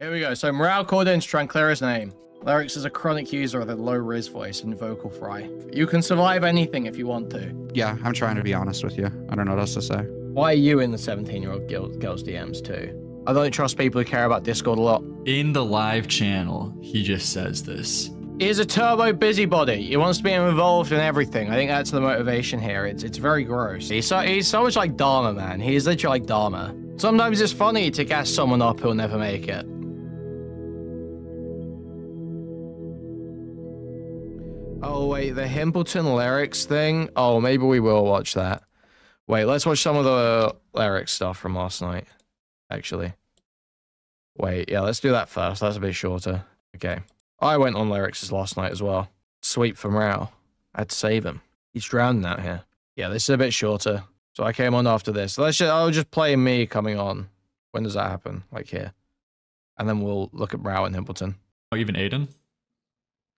Here we go. So Mrow called in to try and clear his name. Lyrics is a chronic user of the low Riz voice and vocal fry. You can survive anything if you want to. Yeah, I'm trying to be honest with you. I don't know what else to say. Why are you in the 17-year-old girls' DMs too? I don't trust people who care about Discord a lot. In the live channel, he just says this. He's a turbo busybody. He wants to be involved in everything. I think that's the motivation here. It's very gross. He's so much like Dharma, man. He's literally like Dharma. Sometimes it's funny to gas someone up who'll never make it. Oh, wait, the Himpleton lyrics thing? Oh, maybe we will watch that. Wait, let's watch some of the lyrics stuff from last night, actually. Wait, yeah, let's do that first. That's a bit shorter. Okay. I went on lyrics last night as well. Sweep for Mrow. I had to save him. He's drowning out here. Yeah, this is a bit shorter. So I came on after this. I'll just play me coming on. When does that happen? Like here. And then we'll look at Mrow and Himpleton. Oh, even Aiden?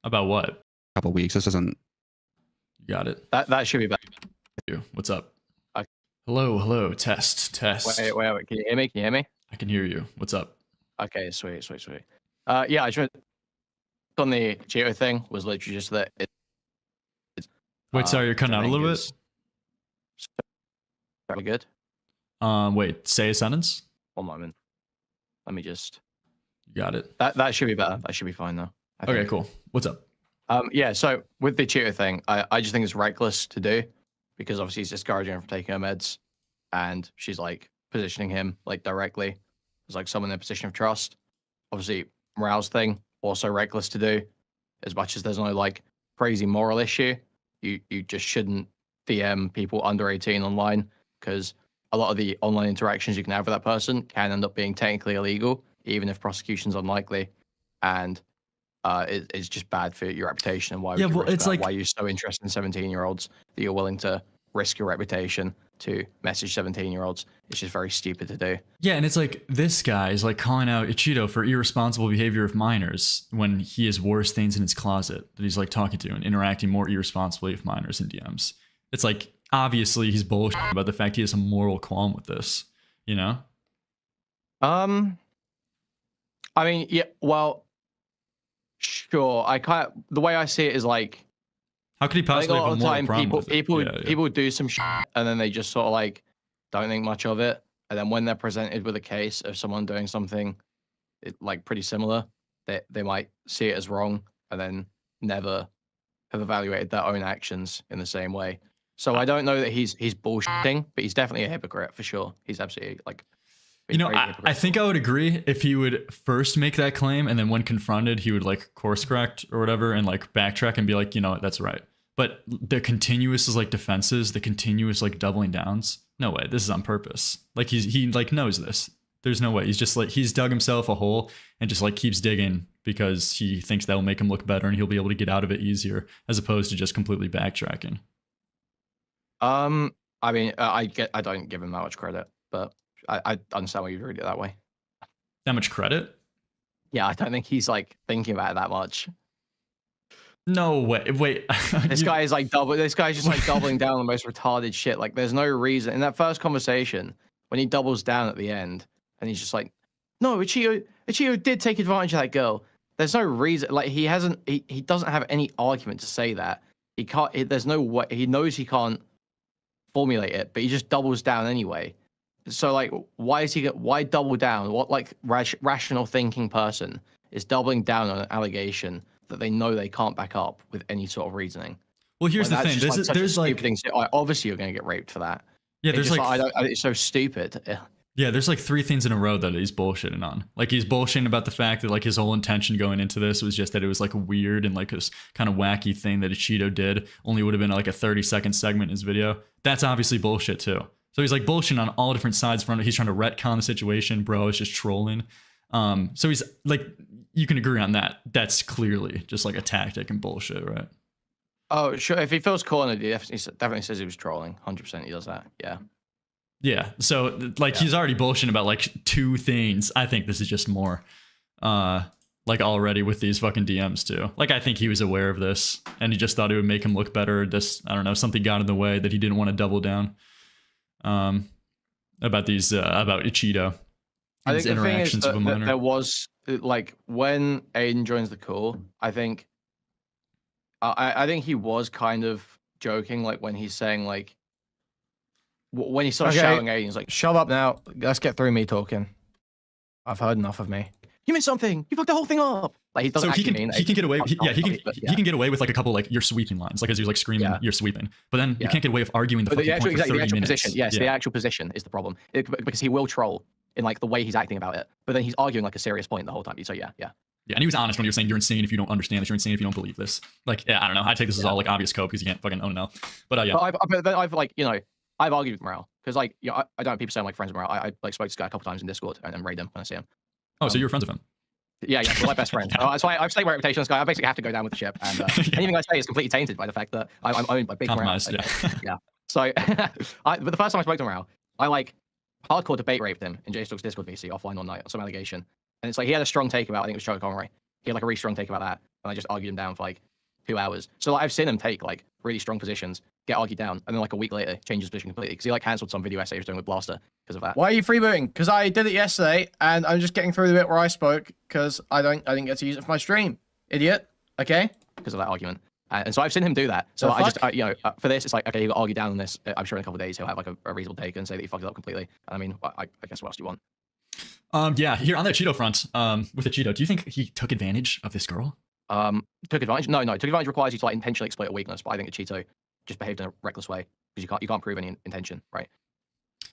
About what? Couple weeks. This isn't. You got it. That should be back. What's up? Okay. Hello. Test. Wait. Can you hear me? Can you hear me? I can hear you. What's up? Okay, sweet. Yeah, I tried on the Geo thing was literally just that. Wait, sorry, you're cutting out a little bit. Very good. Wait, say a sentence. 1 moment. Let me just. You got it. That should be better. That should be fine now. Okay, cool. What's up? Yeah, so with the Cheetah thing, I just think it's reckless to do because obviously he's discouraging her from taking her meds and she's like positioning him like directly as like someone in a position of trust. Obviously, Mrow's thing, also reckless to do as much as there's no like crazy moral issue. You just shouldn't DM people under 18 online because a lot of the online interactions you can have with that person can end up being technically illegal, even if prosecution's unlikely. And it's just bad for your reputation. And why? Yeah, well, it's like why you're so interested in 17-year-olds that you're willing to risk your reputation to message 17-year-olds. It's just very stupid to do. Yeah, and it's like this guy is like calling out Ichido for irresponsible behavior of minors when he has worse things in his closet that he's like talking to and interacting more irresponsibly with minors in DMs. It's like obviously he's bullshit about the fact he has a moral qualm with this, you know? I mean, yeah, well. Sure, the way I see it is like, how could he possibly have a moral problem with it? People do some shit and then they just sort of like don't think much of it, and then when they're presented with a case of someone doing something like pretty similar, they might see it as wrong and then never have evaluated their own actions in the same way. So I don't know that he's bullshitting, but he's definitely a hypocrite for sure. He's absolutely like. You know, I think I would agree if he would first make that claim and then when confronted, he would like course correct or whatever and like backtrack and be like, you know, that's right. But the continuous is like defenses, the continuous like doubling downs. No way, this is on purpose. Like he like knows this. There's no way. He's just like, he's dug himself a hole and just like keeps digging because he thinks that will make him look better and he'll be able to get out of it easier as opposed to just completely backtracking. I mean, I don't give him that much credit, but I understand why you'd read it that way. That much credit? Yeah, I don't think he's like thinking about it that much. No way. Wait. This guy is like this guy's just like doubling down on the most retarded shit. Like there's no reason in that first conversation when he doubles down at the end and he's just like, no, Ichigo did take advantage of that girl. There's no reason. Like he doesn't have any argument to say that. He can't. There's no way. He knows he can't formulate it, but he just doubles down anyway. So like, why double down? What like rational thinking person is doubling down on an allegation that they know they can't back up with any sort of reasoning? Well, here's the thing. There's like thing. Obviously you're going to get raped for that. Yeah, there's like it's so stupid. Yeah, there's like 3 things in a row that he's bullshitting on. Like he's bullshitting about the fact that like his whole intention going into this was just that it was like weird and like this kind of wacky thing that Ichido did. Only would have been like a 30-second segment in his video. That's obviously bullshit too. So he's like bullshitting on all different sides from it. He's trying to retcon the situation. Bro is just trolling. So he's like, you can agree on that. That's clearly just like a tactic and bullshit, right? Oh, sure. If he feels cornered, he definitely says he was trolling. 100% he does that. Yeah. Yeah. So like he's already bullshitting about like 2 things. I think this is just more like already with these fucking DMs too. Like I think he was aware of this and he just thought it would make him look better. This, I don't know, something got in the way that he didn't want to double down. About these about Ichido. I think the thing is that there was like when Aiden joins the call, I think he was kind of joking, like when he's saying like when he starts shouting Aiden, he's like, "Shut up now, let's get through me talking. I've heard enough of me. You missed something. You fucked the whole thing up." Like he doesn't. So he can get away. He can get away with like a couple like you're sweeping lines, like as he's like screaming, "You're sweeping." But then you can't get away with arguing the fucking point for 30 minutes. Position. Yes, the actual position is the problem because he will troll in like the way he's acting about it, but then he's arguing like a serious point the whole time. So yeah, and he was honest when he was saying you're insane if you don't understand this, you're insane if you don't believe this. Like, yeah, I don't know. I take this as all like obvious cope because you can't fucking own it now. But yeah. But I've like, you know, I've argued with Mrow because like, I don't have people saying like friends with Mrow. I like spoke to this guy a couple times in Discord and raid him when I see him. Oh, so you're friends with him? Yeah, we're like best friends. So I've staked my reputation on this guy. I basically have to go down with the ship, and anything I say is completely tainted by the fact that I'm owned by big Mrow. Yeah. So, but the first time I spoke to Mrow, I like hardcore debate raped him in JustARobot's Discord VC offline all night on some allegation, and it's like he had a strong take about, I think it was Choke Conroy. He had like a really strong take about that, and I just argued him down for like 2 hours. So like, I've seen him take like really strong positions, get argued down, and then like a week later change his position completely because he like cancelled some video essay he was doing with Blaster because of that. Why are you freebooting? Because I did it yesterday, and I'm just getting through the bit where I spoke because I didn't get to use it for my stream, idiot. Okay, because of that argument. And so I've seen him do that. So for this, it's like, okay, you got argued down on this. I'm sure in a couple of days he'll have like a reasonable take and say that he fucked it up completely. And I mean, I guess what else do you want? Yeah, here on that Cheeto front, with the Cheeto, do you think he took advantage of this girl? Took advantage? No. Took advantage requires you to like intentionally exploit a weakness, but I think the Cheeto just behaved in a reckless way because you can't prove any intention, right?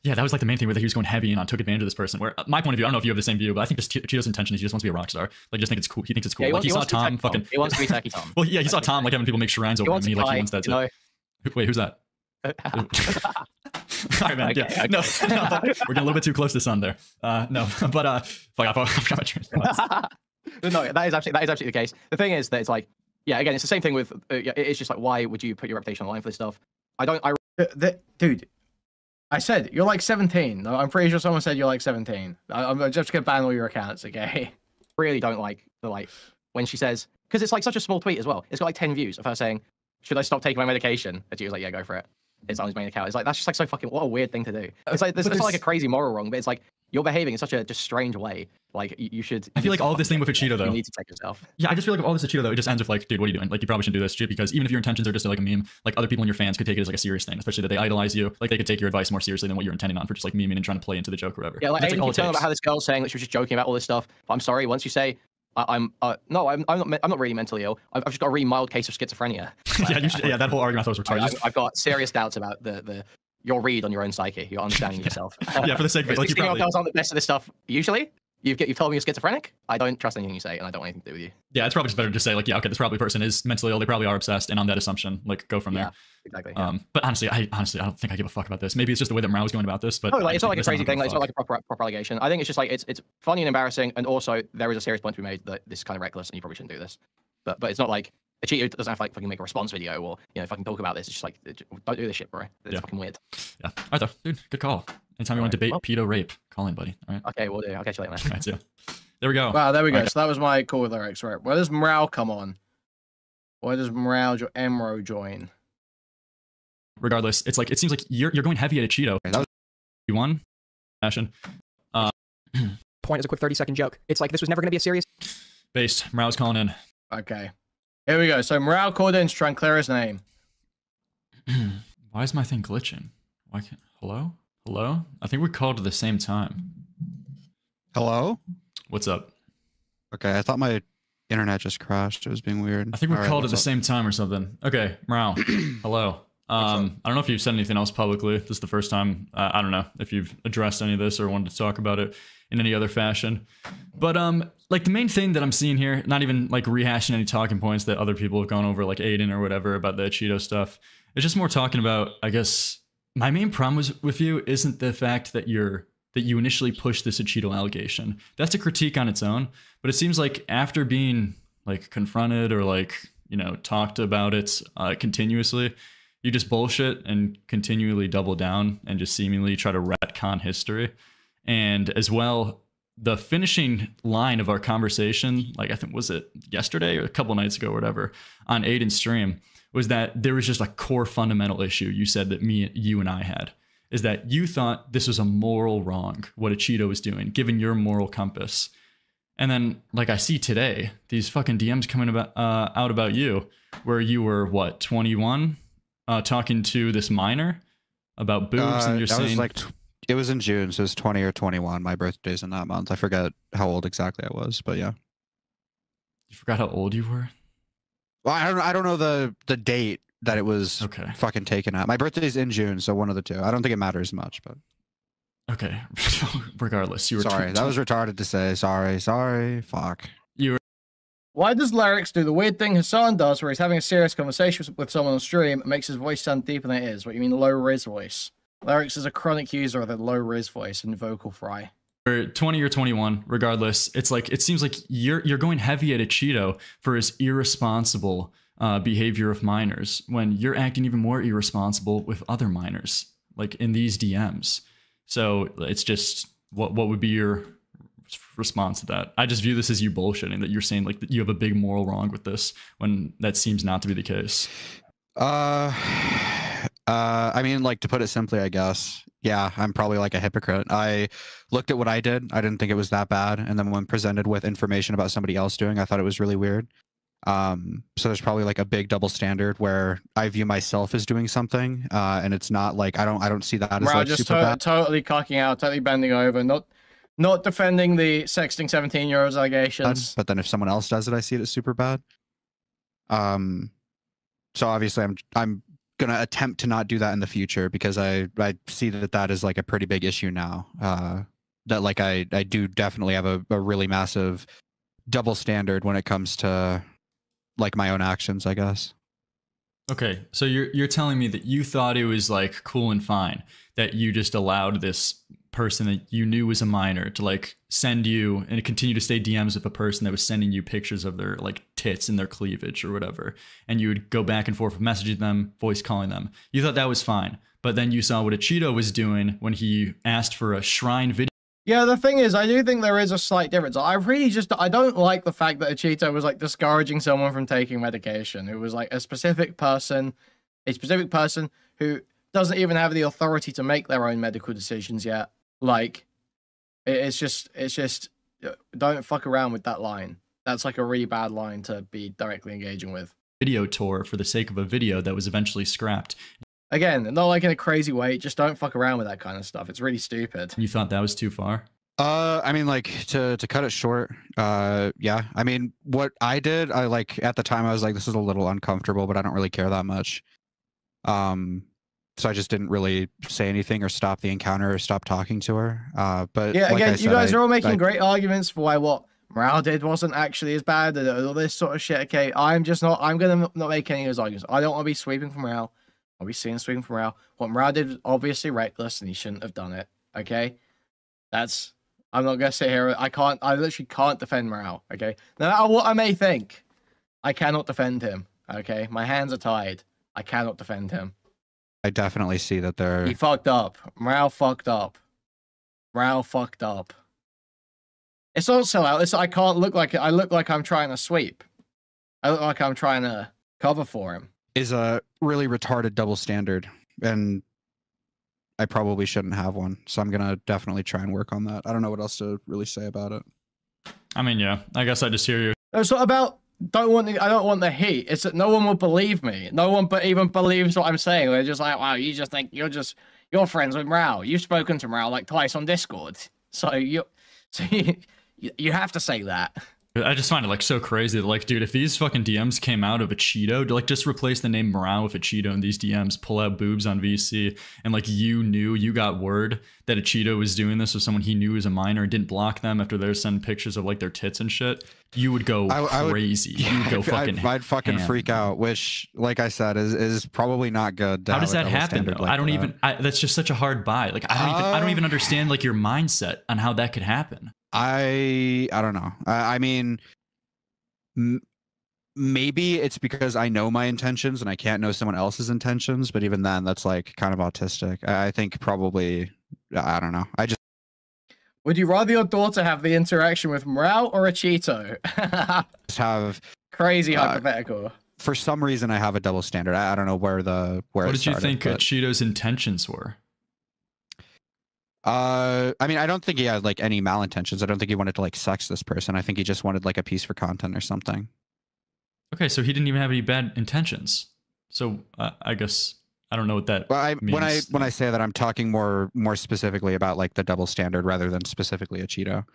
Yeah, that was like the main thing where he was going heavy in on took advantage of this person. Where my point of view, I don't know if you have the same view, but I think just Cheeto's intention is he just wants to be a rock star. Like, just think it's cool. He thinks it's cool. Yeah, he saw Tom fucking. He wants to be Tacky Tom. Well, yeah, he saw Tom like having people make shrines over him. He wants that too. Wait, who's that? All right, man. Okay, yeah. No, we're getting a little bit too close to sun there. No, but fuck, I forgot my train of thought. No, that is absolutely the case. The thing is that it's like, yeah, again, it's the same thing with. It's just like, why would you put your reputation on the line for this stuff? Dude, I said you're like 17. I'm pretty sure someone said you're like 17. I'm just gonna ban all your accounts, okay? Really don't like the when she says, because it's like such a small tweet as well. It's got like 10 views of her saying, "Should I stop taking my medication?" And she was like, "Yeah, go for it." It's on his main account. It's like that's just like so fucking what a weird thing to do. It's like it's not like a crazy moral wrong, but it's like you're behaving in such a just strange way. Like you should. I feel like all of this thing with a Cheeto though. You need to take yourself. Yeah, I just feel like all this is Cheeto though. It just ends with like, dude, what are you doing? Like you probably shouldn't do this shit because even if your intentions are just like a meme, like other people in your fans could take it as like a serious thing, especially that they idolize you. Like they could take your advice more seriously than what you're intending on for just like memeing and trying to play into the joke or whatever. Yeah, like Aiden keeps telling about how this girl's saying that she was just joking about all this stuff. But I'm sorry, once you say I'm not really mentally ill. I've just got a really mild case of schizophrenia. Yeah, that whole argument I thought was retarded. I've got serious doubts about your read on your own psyche, your understanding of yourself. Yeah, for the sake of it, like you probably girls aren't the best at this stuff. Usually, you've told me you're schizophrenic. I don't trust anything you say, and I don't want anything to do with you. Yeah, it's probably just better to say like, yeah, okay, this probably person is mentally ill. They probably are obsessed, and on that assumption, like go from there. Yeah, exactly. Yeah. But honestly, I don't think I give a fuck about this. Maybe it's just the way that Mrow was going about this. But no, like it's not like a crazy thing. Like, it's not like a proper allegation. I think it's just like it's funny and embarrassing, and also there is a serious point to be made that this is kind of reckless, and you probably shouldn't do this. But it's not like a cheater doesn't have to like fucking make a response video or fucking talk about this. It's just like don't do this shit, bro. It's fucking weird. Yeah. All right, though, dude. Good call. Anytime you want to debate pedo rape, call in, buddy. All right. Okay, we'll do. I'll catch you later, man. All right, see ya. There we go. Wow, there we go. So that was my call with lyrics, right? Where does Mrow come on? Where does Mrow join? Regardless, it's like it seems like you're going heavy at a Cheeto. You won. Fashion. Point is a quick 30-second joke. It's like this was never going to be a serious. Based. Mrow's calling in. Okay. Here we go. So Mrow called in to try and clear his name. Why is my thing glitching? Why can't? Hello? Hello? I think we called at the same time. Hello? What's up? Okay, I thought my internet just crashed. It was being weird. I think we called at the same time or something. Okay, Mrow. Hello. I don't know if you've said anything else publicly. This is the first time. I don't know if you've addressed any of this or wanted to talk about it in any other fashion. But like the main thing that I'm seeing here, not even like rehashing any talking points that other people have gone over, like Aiden or whatever about the Cheeto stuff. It's just more talking about, I guess, my main problem with you isn't the fact that you initially pushed this Cheeto allegation. That's a critique on its own. But it seems like after being like confronted or like, talked about it continuously, you just bullshit and continually double down and just seemingly try to retcon history. And as well, the finishing line of our conversation, like I think, was it yesterday or a couple nights ago or whatever, on Aiden's stream, was that there was just a core fundamental issue you said that you and I had, is that you thought this was a moral wrong, what a Cheeto was doing, given your moral compass. And then, like, I see today these fucking DMs coming out about you, where you were what, 21, talking to this minor about boobs, and you're that saying was like it was in June, so it was 20 or 21. My birthday's in that month. I forget how old exactly I was, but yeah. You forgot how old you were? Well, I don't know the date that it was fucking taken at. My birthday's in June, so one of the two. I don't think it matters much, but okay. Regardless, you were sorry. That was retarded to say. Sorry. Fuck. You were. Why does Larix do the weird thing Hassan does, where he's having a serious conversation with someone on stream and makes his voice sound deeper than it is? What you mean, low res voice? Larix is a chronic user of the low res voice and vocal fry. Or 20 or 21, regardless, it's like it seems like you're going heavy at a Cheeto for his irresponsible behavior of minors, when you're acting even more irresponsible with other minors, like in these DMs. So it's just what would be your response to that? I just view this as you bullshitting, that you're saying like that you have a big moral wrong with this, when that seems not to be the case. I mean, like, to put it simply, I guess, yeah, I'm probably like a hypocrite. I looked at what I did. I didn't think it was that bad. And then when presented with information about somebody else doing, I thought it was really weird. So there's probably like a big double standard where I view myself as doing something, and it's not like I don't see that as like just super bad. Totally cocking out, totally bending over, not defending the sexting 17-year-olds allegations. But then if someone else does it, I see it as super bad. So obviously I'm gonna attempt to not do that in the future, because I see that is like a pretty big issue now. That like I do definitely have a really massive double standard when it comes to like my own actions, I guess. Okay, so you're telling me that you thought it was like cool and fine that you just allowed this person that you knew was a minor to like send you and continue to stay DMs with a person that was sending you pictures of their like tits and their cleavage or whatever, and you would go back and forth messaging them, voice calling them. You thought that was fine, but then you saw what a Cheeto was doing when he asked for a shrine video. Yeah, the thing is, I do think there is a slight difference. I don't like the fact that a Cheeto was like discouraging someone from taking medication. It was like a specific person who doesn't even have the authority to make their own medical decisions yet. Like, it's just, don't fuck around with that line. That's like a really bad line to be directly engaging with. Video tour for the sake of a video that was eventually scrapped. Again, not like in a crazy way, just don't fuck around with that kind of stuff. It's really stupid. You thought that was too far? I mean, like, to cut it short, yeah. I mean, what I did, I like, at the time I was like, this is a little uncomfortable, but I don't really care that much. So I just didn't really say anything or stop the encounter or stop talking to her. But yeah, like again, I said, you guys are all making great arguments for why what Mrow did wasn't actually as bad and all this sort of shit. Okay, I'm gonna not make any of those arguments. I don't want to be sweeping from Mrow. I'll be seen sweeping from Mrow. What Mrow did was obviously reckless and he shouldn't have done it. Okay? I'm not gonna sit here. I literally can't defend Mrow. Okay? No matter what I may think, I cannot defend him. Okay? My hands are tied. I cannot defend him. I definitely see that He fucked up. Mrow fucked up. Mrow fucked up. It's not sellout. I can't look like it. I look like I'm trying to sweep. I look like I'm trying to cover for him. Is a really retarded double standard, and I probably shouldn't have one. So I'm gonna definitely try and work on that. I don't know what else to really say about it. I mean, yeah, I guess I just hear you. It's not about I don't want the heat. It's that no one will believe me. No one but even believes what I'm saying. They're just like, wow, you just think you're friends with Mrow. You've spoken to Mrow like twice on Discord. So you have to say that. I just find it like so crazy that like, dude, if these fucking DMs came out of a Cheeto, to like just replace the name Mrow with a Cheeto in these DMs, pull out boobs on VC, and like you got word that a Cheeto was doing this with someone he knew was a minor and didn't block them after they're sending pictures of like their tits and shit, you would go crazy. You would go fucking I'd fucking freak out, which, like I said, is probably not good. How does that happen though? Like that's just such a hard buy. Like I don't even understand like your mindset on how that could happen. I don't know. I mean, maybe it's because I know my intentions and I can't know someone else's intentions, but even then, that's like kind of autistic. I think probably, I don't know. Would you rather your daughter have the interaction with Mrow or a Cheeto? Just have crazy hypothetical. For some reason, I have a double standard. I don't know where What did you think Cheeto's intentions were? I mean, I don't think he had like any malintentions. I don't think he wanted to like sex this person. I think he just wanted like a piece for content or something. Okay, so he didn't even have any bad intentions. So I guess I don't know what that means. When I say that, I'm talking more specifically about like the double standard rather than specifically a Cheeto.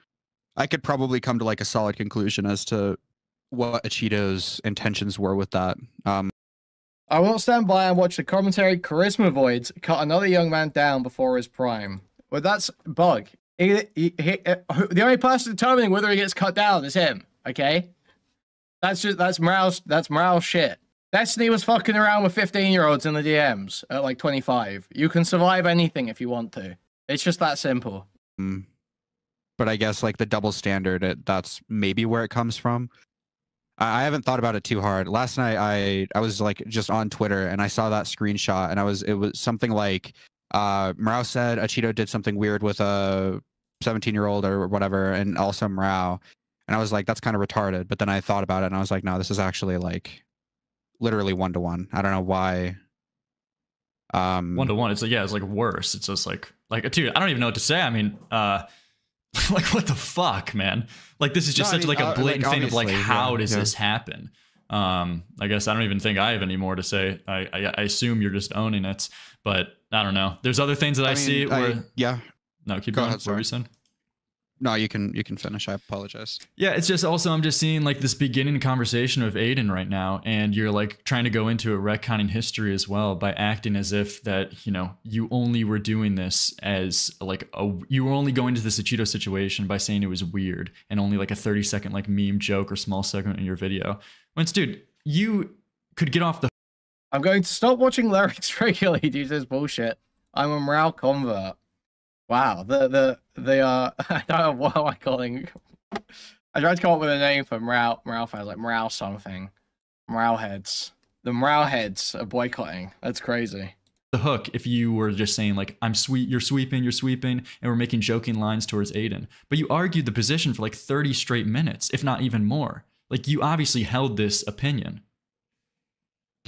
I could probably come to like a solid conclusion as to what a Cheeto's intentions were with that. I won't stand by and watch the commentary Charisma Voids cut another young man down before his prime. Well, that's Bug. The only person determining whether he gets cut down is him. Okay, that's Mrow's shit. Destiny was fucking around with 15-year-olds in the DMs at like 25. You can survive anything if you want to. It's just that simple. But I guess like the double standard, that's maybe where it comes from. I haven't thought about it too hard. Last night I was like just on Twitter and I saw that screenshot and it was something like Mrow said a Cheeto did something weird with a 17-year-old or whatever, and also Mrow. And I was like, that's kind of retarded. But then I thought about it and I was like, no, this is actually like literally 1-to-1. I don't know why. 1-to-1. It's like, yeah, it's like worse. It's just like dude, I don't even know what to say. I mean, like what the fuck, man? Like this is just such like a blatant thing of like how does this happen? I guess I don't even think I have any more to say. I assume you're just owning it, but I don't know. There's other things that I see where no, keep going. What were you saying? No, you can finish. I apologize. Yeah, it's just also I'm just seeing like this beginning conversation of Aiden right now, and you're like trying to go into a retconning history as well by acting as if that, you know, you only were doing this as like you were only going to this Cheeto situation by saying it was weird and only like a 30-second like meme joke or small segment in your video. When it's, dude, you could get off the. I'm going to stop watching lyrics regularly due to this bullshit. I'm a Mrow convert. Wow, I don't know what am I calling. I tried to come up with a name for Mrow fans, like Mrow something. Mrow heads. The Mrow heads are boycotting. That's crazy. The hook if you were just saying like, I'm sweet, you're sweeping, and we're making joking lines towards Aiden. But you argued the position for like 30 straight minutes, if not even more. Like you obviously held this opinion.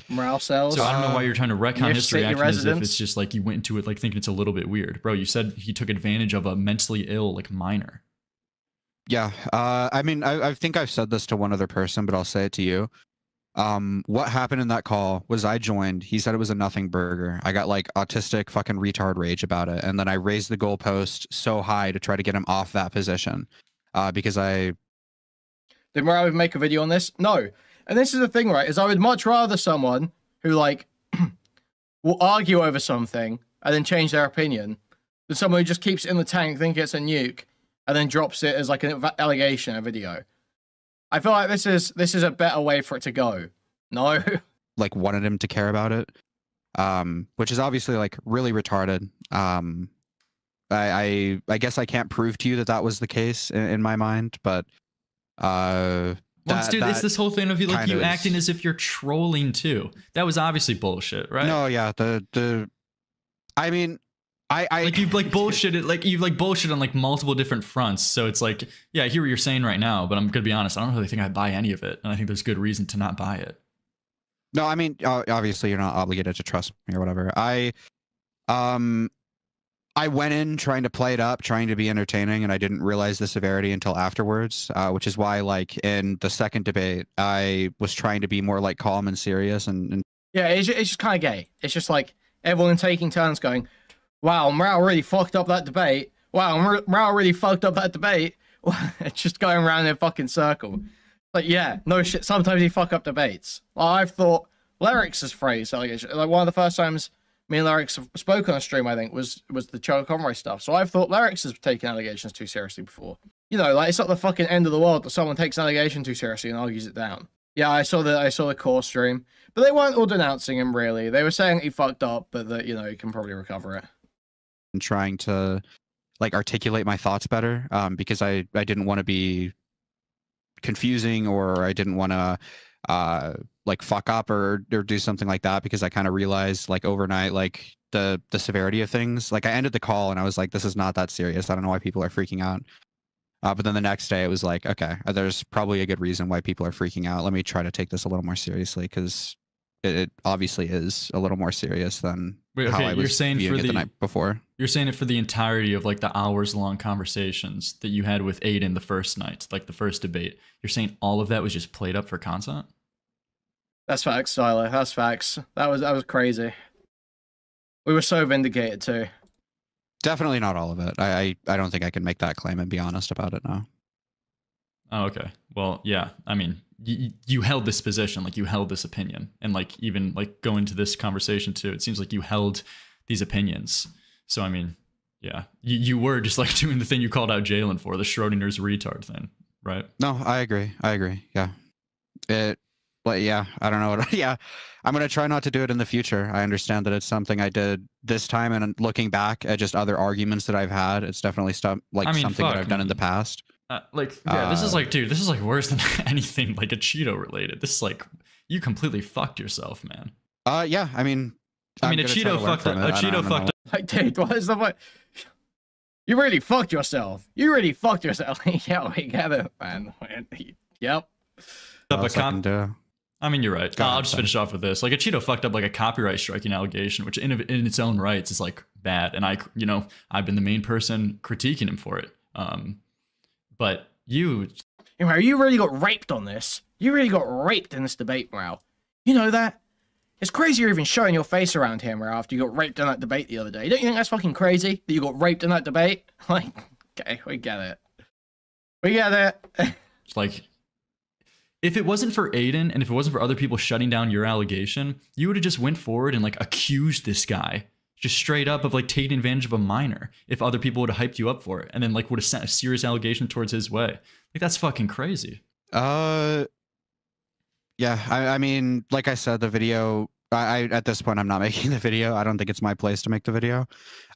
Mrow cells. So I don't know why you're trying to retcon history acting as if it's just like you went into it like thinking it's a little bit weird. Bro, you said he took advantage of a mentally ill like minor. Yeah, I mean, I think I've said this to one other person, but I'll say it to you. What happened in that call was I joined. He said it was a nothing burger. I got like autistic fucking retard rage about it. And then I raised the goalpost so high to try to get him off that position because I... Did Mrow make a video on this? No. And this is the thing, right, is I would much rather someone who, like, will argue over something and then change their opinion than someone who just keeps it in the tank, thinking it's a nuke, and then drops it as, like, an allegation in a video. I feel like this is a better way for it to go. No? Like, wanted him to care about it, which is obviously, like, really retarded. I guess I can't prove to you that was the case in my mind, but... dude, it's this whole thing of you like you acting as if you're trolling too. That was obviously bullshit, right? No, yeah, I mean, I like you've like bullshitted, like you've like bullshit on like multiple different fronts. So it's like, yeah, I hear what you're saying right now, but I'm gonna be honest, I don't really think I buy any of it, and I think there's good reason to not buy it. No, I mean, obviously you're not obligated to trust me or whatever. I went in trying to play it up, trying to be entertaining, and I didn't realize the severity until afterwards, which is why, like, in the second debate, I was trying to be more, like, calm and serious. And yeah, it's just kind of gay. It's just, like, everyone taking turns going, wow, Mrow really fucked up that debate. Wow, Mrow really fucked up that debate. It's just going around in a fucking circle. Like, yeah, no shit, sometimes you fuck up debates. Like, I've thought Lyric's phrase, like one of the first times me and Lyrics spoke on a stream, I think, was the Child Conroy stuff. So I've thought Lyrics has taken allegations too seriously before. You know, like, it's not the fucking end of the world that someone takes an allegation too seriously and argues it down. Yeah, I saw the core stream, but they weren't all denouncing him, really. They were saying he fucked up, but that, you know, he can probably recover it. And trying to, like, articulate my thoughts better, because I didn't want to be confusing, or I didn't want to like fuck up or do something like that, because I kind of realized like overnight like the severity of things. Like I ended the call and I was like, this is not that serious. I don't know why people are freaking out. But then the next day it was like, okay, there's probably a good reason why people are freaking out. Let me try to take this a little more seriously, because it obviously is a little more serious than Wait, how okay, I you're was saying viewing for it the the night before. you're saying it for the entirety of like the hours-long conversations that you had with Aiden the first night, like the first debate. You're saying all of that was just played up for content? That's facts, Tyler. That's facts. That was crazy. We were so vindicated too. Definitely not all of it. I don't think I can make that claim and be honest about it now. Oh, okay. Well, yeah. I mean, you held this position, like you held this opinion, and like even like going to this conversation too, it seems like you held these opinions. So I mean, yeah, you were just like doing the thing you called out Jalen for, the Schrodinger's retard thing, right? No, I agree. Yeah. But yeah, I don't know what. Yeah, I'm gonna try not to do it in the future. I understand that it's something I did this time, and looking back at just other arguments that I've had, it's definitely stuff like something that I've done in the past. This is like, dude, this is like worse than anything like a Cheeto related. This is like, you completely fucked yourself, man. Yeah, I mean, a Cheeto fucked up. A Cheeto fucked up. Like, dude, what is the point? You really fucked yourself. You really fucked yourself. Yeah, we get it, man. Yep. I mean, you're right. I'll just finish off with this. Like, a Cheeto fucked up like a copyright striking allegation, which in its own rights is like bad. And I've been the main person critiquing him for it. But you really got raped on this. You really got raped in this debate, Mrow. You know that? It's crazy you're even showing your face around here, Mrow, after you got raped in that debate the other day. Don't you think that's fucking crazy that you got raped in that debate? Like, okay, we get it. We get it. Like, if it wasn't for Aiden and if it wasn't for other people shutting down your allegation, you would have just went forward and like accused this guy just straight up of like taking advantage of a minor if other people would have hyped you up for it and then like would have sent a serious allegation towards his way. Like, that's fucking crazy. Yeah, I mean, like I said, the video, I at this point, I'm not making the video. I don't think it's my place to make the video.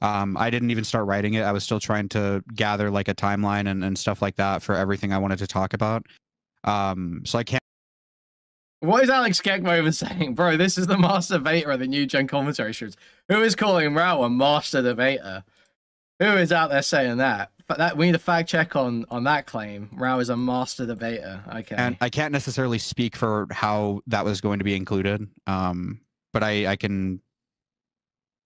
I didn't even start writing it. I was still trying to gather like a timeline and stuff like that for everything I wanted to talk about. So I can't. What is Alex Kekmo even saying? Bro, this is the master debater of the new gen commentary shows. Who is calling Mrow a master debater? Who is out there saying that? But that we need a fact check on that claim. Mrow is a master debater. Okay. And I can't necessarily speak for how that was going to be included. But I can.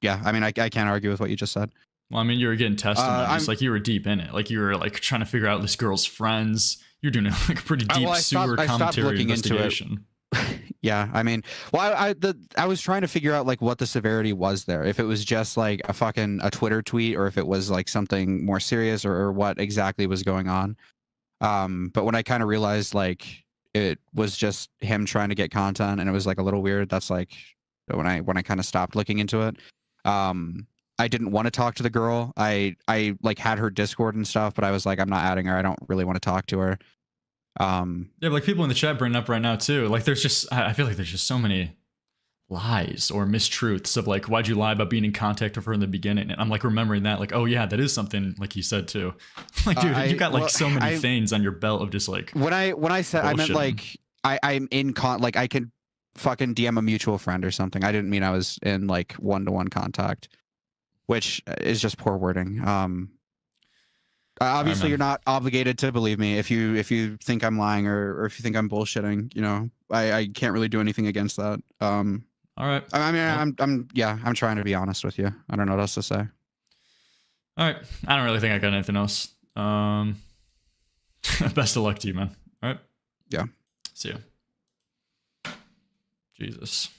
Yeah, I mean, I can't argue with what you just said. Well, I mean, you were getting testimonies. Like, you were deep in it. Like, you were like trying to figure out this girl's friends. You're doing like a pretty deep sewer commentary investigation. Yeah, I mean, well, I was trying to figure out like what the severity was there. If it was just like a Twitter tweet, or if it was like something more serious, or what exactly was going on. But when I kind of realized like it was just him trying to get content, and it was like a little weird. That's like when I kind of stopped looking into it. I didn't want to talk to the girl. I like had her Discord and stuff, but I was like, I'm not adding her. I don't really want to talk to her. Yeah, but like people in the chat bringing up right now too. Like, there's just, I feel like there's just so many lies or mistruths of like, why'd you lie about being in contact with her in the beginning? And I'm like remembering that, like, oh yeah, that is something like he said too. Like, dude, you got like so many things on your belt of just like. When I said I meant like I'm in like I could fucking DM a mutual friend or something. I didn't mean I was in like one-to-one contact, which is just poor wording. Obviously, you're not obligated to believe me. If you think I'm lying or if you think I'm bullshitting, you know, I can't really do anything against that. All right. I mean, I'm trying to be honest with you. I don't know what else to say. All right. I don't really think I got anything else. Best of luck to you, man. All right. Yeah. See you. Jesus.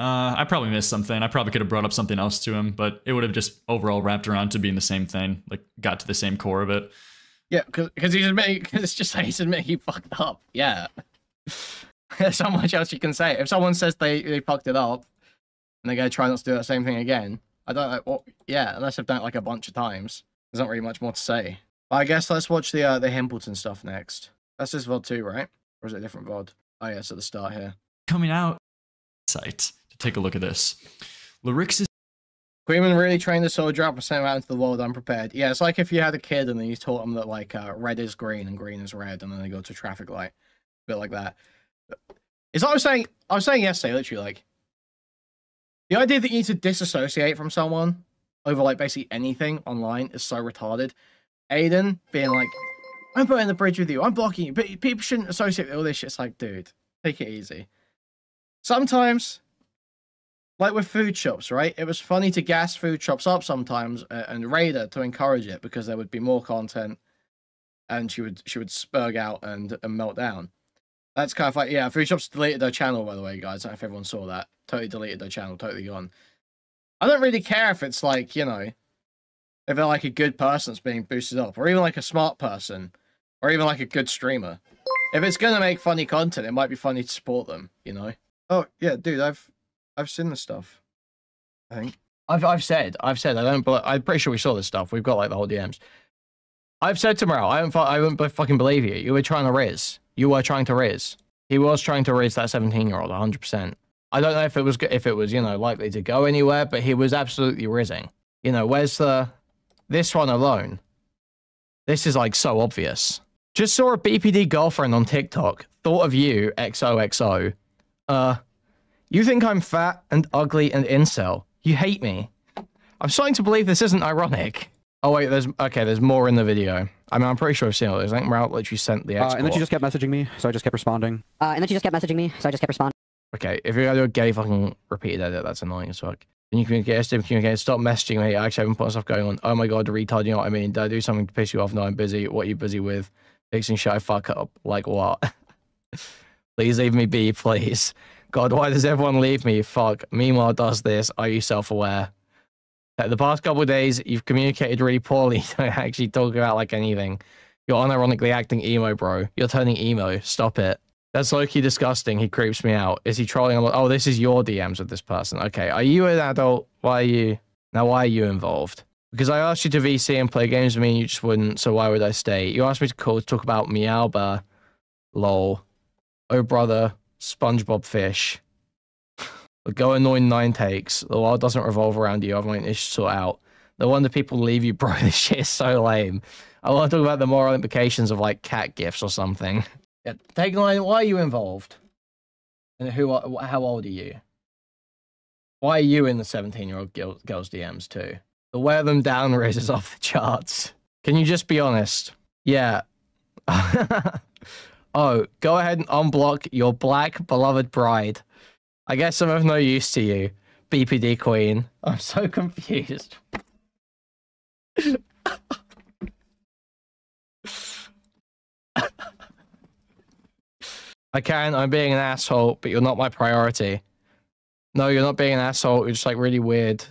I probably missed something. I probably could have brought up something else to him, but it would have just overall wrapped around to being the same thing, like got to the same core of it. Yeah, because it's just like he's admitting he fucked up. Yeah. There's so much else you can say. If someone says they fucked it up and they're going to try not to do that same thing again, I don't know. Well, yeah, unless they've done it like a bunch of times. There's not really much more to say. But I guess let's watch the Himpleton stuff next. That's just VOD 2, right? Or is it a different VOD? Oh, yeah, it's at the start here. Coming out site. Take a look at this. Lyric's Kuihman really trained the soldier up and sent him out into the world unprepared. Yeah, it's like if you had a kid and then you taught them that like red is green and green is red, and then they go to a traffic light. A bit like that. It's what I was saying yesterday, literally, like the idea that you need to disassociate from someone over like basically anything online is so retarded. Aiden being like, I'm burning the bridge with you, I'm blocking you, but people shouldn't associate with all this shit. It's like, dude, take it easy. sometimes, like with food shops, right? It was funny to gas food shops up sometimes and raid her to encourage it because there would be more content, and she would spurg out and melt down. That's kind of like, yeah, food shops deleted their channel, by the way, guys. I don't know if everyone saw that. Totally deleted their channel, totally gone. I don't really care if it's like, you know, if they're like a good person that's being boosted up, or even like a smart person, or even like a good streamer. If it's gonna make funny content, it might be funny to support them, you know? Oh yeah, dude, I've seen this stuff. I think I've said I don't, but I'm pretty sure we saw this stuff. We've got like the whole DMs. I've said to Mrow, I wouldn't fucking believe you. You were trying to riz. You were trying to riz. He was trying to riz that 17-year-old 100%. I don't know if it was, you know, likely to go anywhere, but he was absolutely rizzing. You know, where's this one alone? This is like so obvious. Just saw a BPD girlfriend on TikTok. Thought of you, XOXO. You think I'm fat and ugly and incel. You hate me. I'm starting to believe this isn't ironic. Oh wait, there's more in the video. I mean, I'm pretty sure I've seen all this. I think Mrow literally sent the export. And then she just kept messaging me, so I just kept responding. Okay, if you're gonna do a gay fucking repeated edit, that's annoying as fuck. Can you communicate? Stop messaging me. I actually haven't put stuff going on. Oh my god, retard, you know what I mean? Did I do something to piss you off? No, I'm busy. What are you busy with? Fixing shit I fuck up. Like what? Please leave me be, please. God, why does everyone leave me? Fuck. Meanwhile does this. Are you self-aware? The past couple of days, you've communicated really poorly. Don't actually talk about like anything. You're unironically acting emo, bro. You're turning emo. Stop it. That's low-key disgusting. He creeps me out. Is he trolling a lot? Oh, this is your DMs with this person. Okay, are you an adult? Why are you involved? Because I asked you to VC and play games with me and you just wouldn't, so why would I stay? You asked me to call to talk about Meowba. Lol. Oh, brother. SpongeBob fish. Go annoying 9 takes. The world doesn't revolve around you. I've got an issue to sort out. No wonder people leave you, bro. This shit is so lame. I want to talk about the moral implications of like cat gifts or something. Yeah, take line. Why are you involved? And how old are you? Why are you in the 17-year-old girls' DMs too? The wear them down riz is off the charts. Can you just be honest? Yeah. Oh, go ahead and unblock your black beloved bride. I guess I'm of no use to you, BPD queen. I'm so confused. I'm being an asshole, but you're not my priority. No, you're not being an asshole. You're just like really weird.